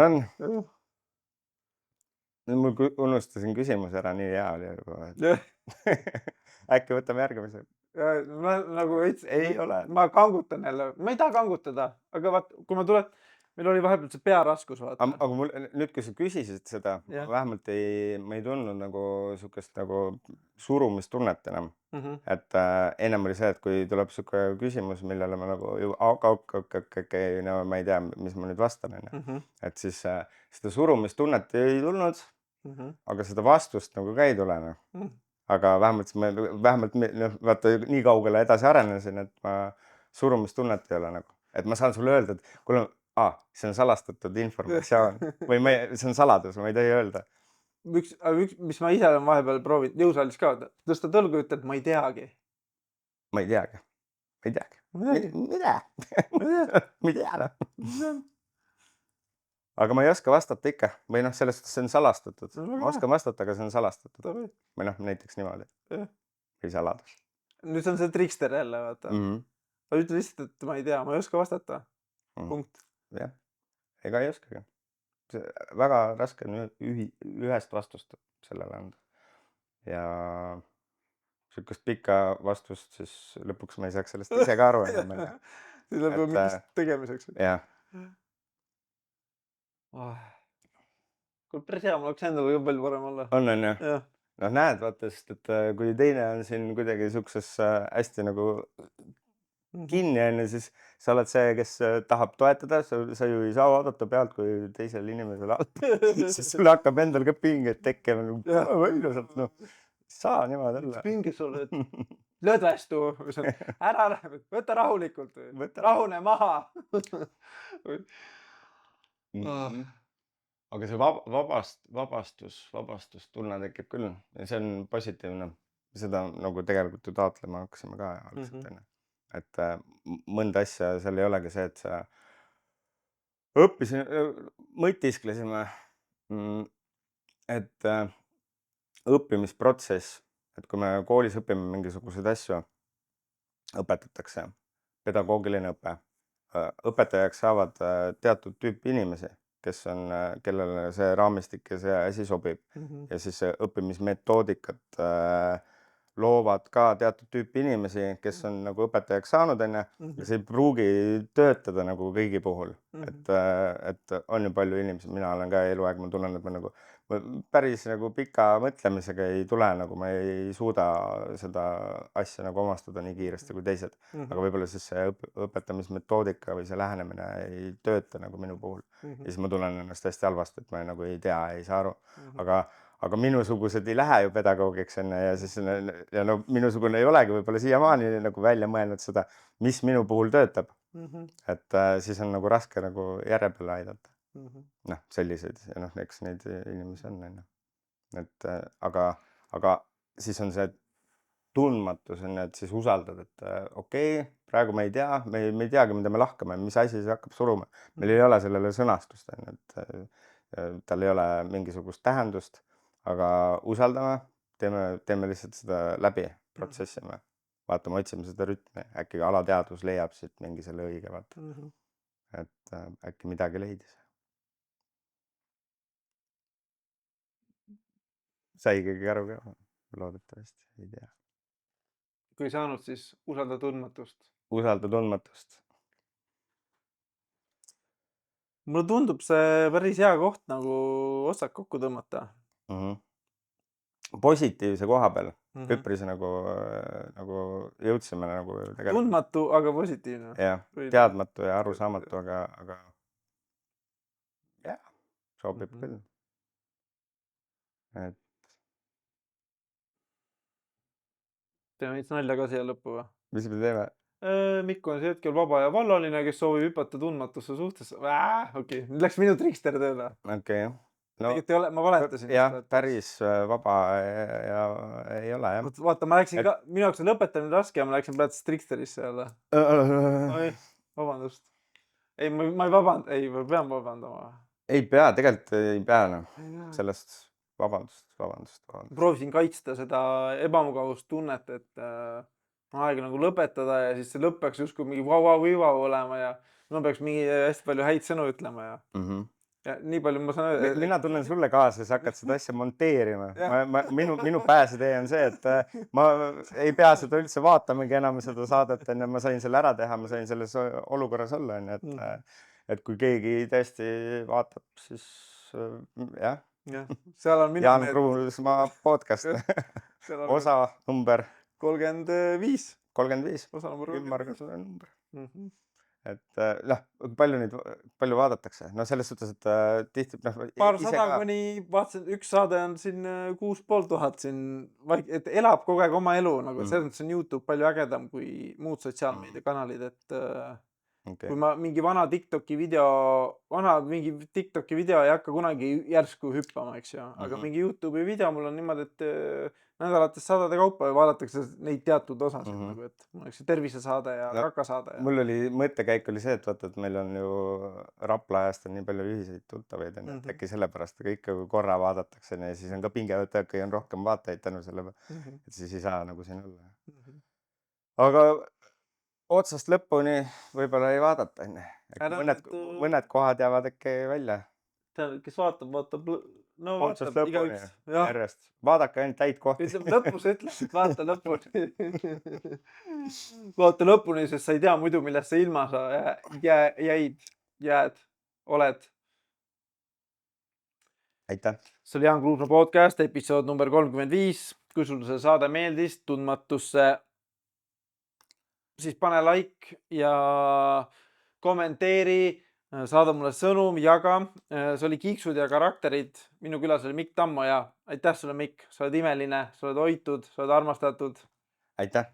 Mul unustasin küsimuse ära, nii hea oli juba. Äkki võtame järgmise. Ma nagu veits, Ei ole. ma kangutan jälle, ma ei taha kangutada, aga vaat, kui ma tulen, meil oli vahepeal see pearaskus, vaata. Aga mul nüüd, kui sa küsisid seda, Jah. vähemalt ma ei tundnud nagu sukest nagu surumistunnet enam. Et ennem oli see, et kui tuleb siuke küsimus, millele ma nagu no ma ei tea, mis ma nüüd vastan, et siis seda surumistunnet ei tulnud, aga seda vastust nagu ka ei tule. Aga vähemalt vaata nii kaugele edasi arenesin, et ma surumistunnet ei ole nagu. Et ma saan sulle öelda, et kuule, see on salastatud informatsioon või see on saladus, ma ei tohi öelda. Mis ma ise olen vahepeal proovinud, jõusaalis ka, tõsta tõlgu ja ütled, ma ei teagi. Ma ei teagi. Mida? Ma ei tea. Aga ma ei oska vastata ikka. Või sellest see on salastatud. Ma oskan vastata, aga see on salastatud. Või näiteks niimoodi. Või saladus. Nüüd on see trikster jälle, vaata. Ma ütlen lihtsalt, et ma ei tea, ma ei oska vastata. Punkt. Jah. Ega ei oskagi. Väga raske on ühest vastust sellele anda. Ja sükast pikka vastust, siis lõpuks ma ei saaks sellest ise ka aru. Siis läheb mingist tegemiseks. Jah. Kui päris hea, mul oleks endale ka palju parem olla. On jah? Näed, vaata, sest et kui teine on siin kuidagi sukses hästi nagu kinni, siis sa oled see, kes tahab toetada, sa ju ei saa oodata pealt, kui teisel inimesel siis sul hakkab endal ka pingeid tekkima. Ilusalt, saa niimoodi olla. Pinges oled, lõdvestu, ära, võta rahulikult, rahune maha. Aga see vabastustunne tekib küll ja see on positiivne. Seda nagu tegelikult ju taotlema hakkasime ka algselt. Et mõnda asja seal ei olegi see, et sa mõtisklesime, et õppimisprotsess, et kui me koolis õpime mingisuguseid asju, õpetatakse, pedagoogiline õpe, õpetajaks saavad teatud tüüpi inimesi, kellele see raamistik ja see asi sobib. Ja siis õppimismetoodikat loovad ka teatud tüüpi inimesi, kes on nagu õpetajaks saanud, ja see ei pruugi töötada nagu kõigi puhul. Et on ju palju inimesi, mina olen ka eluaeg, ma tunnen, et ma päris nagu pika mõtlemisega ei tule, nagu ma ei suuda seda asja nagu omastada nii kiiresti kui teised. Aga võib-olla siis see õpetamismetoodika või see lähenemine ei tööta nagu minu puhul. Ja siis ma tunnen ennast hästi halvasti, et ma nagu ei tea, ei saa aru. Aga minusugused ei lähe ju pedagoogiks enne ja minusugune ei olegi võib-olla siiamaani nagu välja mõelnud seda, mis minu puhul töötab. Et siis on nagu raske nagu järje peale aidata. Selliseid ja eks neid inimesi on. Et aga siis on see tundmatus, et siis usaldad, et okei, praegu me ei tea, me ei teagi, mida me lahkame, mis asi see hakkab suruma. Meil ei ole sellele sõnastust, et tal ei ole mingisugust tähendust. Aga usaldame, teeme lihtsalt seda läbi, protsessime, vaatame, otsime seda rütmi, äkki alateadvus leiab siit mingi selle õige, vaata. Et äkki midagi leidis. Sai keegi aru ka, loodetavasti, ei tea. Kui ei saanud, siis usalda tundmatust. Usalda tundmatust. Mulle tundub see päris hea koht nagu otsad kokku tõmmata. Positiivse koha peal, üpris nagu jõudsime nagu tegelikult. Tundmatu, aga positiivne. Jah, teadmatu ja arusaamatu, aga jah, sobib küll. Et teeme veits nalja ka siia lõppu või? mis me teeme? Mikko on see hetkel vaba ja vallaline, kes soovib hüpata tundmatusse suhtesse. Okei, nüüd läks minu trikster tööle. Okei. Tegelikult ei ole, ma valetasin. Jah, päris vaba ja ei ole, jah. Vaata, ma läksin ka, minu jaoks on lõpetamine raske ja ma läksin praegu triksterisse jälle. Oi, vabandust. Ei, ma ei vaband, ei, ma pean vabandama. ei pea, tegelikult ei pea noh, sellest vabandust. proovisin kaitsta seda ebamugavustunnet, et on aeg nagu lõpetada ja siis see lõpp peaks justkui mingi vau-vau-vivav olema ja ma peaks mingi hästi palju häid sõnu ütlema ja nii palju ma saan öelda. Mina tunnen sulle kaasa, sa hakkad seda asja monteerima. Jah. Minu pääsetee on see, et ma ei pea seda üldse vaatamagi enam seda saadet, on ju, ma sain selle ära teha, ma sain selles olukorras olla, on ju, et kui keegi tõesti vaatab, siis jah. Jah, seal on Jaan Kruusmaa podcast. Osa number 35. 35. Osa number 35. number. Et noh, palju vaadatakse, no selles suhtes, et tihti paarsada kuni vaatasin, üks saade on siin 6500 siin, et elab kogu aeg oma elu nagu, selles mõttes on YouTube palju ägedam kui muud sotsiaalmeediakanalid, et kui ma mingi TikToki video ei hakka kunagi järsku hüppama, eks ju, aga mingi YouTube'i video mul on niimoodi, et nädalates sadade kaupa vaadatakse neid teatud osasid nagu, et mul oleks tervisesaade ja kakasaade. Mul oli mõttekäik oli see, et vaata, et meil on ju Rapla ajast on nii palju ühiseid tuttavaid, et äkki sellepärast kõik korra vaadatakse ja siis on ka pinge, et äkki on rohkem vaatajaid tänu selle, et siis ei saa nagu siin olla. Aga otsast lõpuni võib-olla ei vaadata, mõned kohad jäävad äkki välja. Kes vaatab, no otsast vaatab lõpuni igaüks. järjest. Vaadake ainult täid kohti. Ütleb lõpus, ütleb, et vaata lõpuni. Vaata lõpuni, sest sa ei tea muidu, millest sa ilma sa jääd, oled. Aitäh. See oli Jaan Kruusmaa podcast, episood number 35. Kui sul see saade meeldis, Tundmatusse, siis pane like ja kommenteeri, saada mulle sõnum, jaga. See oli Kiiksud ja karakterid. Minu külas oli Mikk Tammo ja aitäh sulle, Mikk. Sa oled imeline, sa oled hoitud, sa oled armastatud. Aitäh.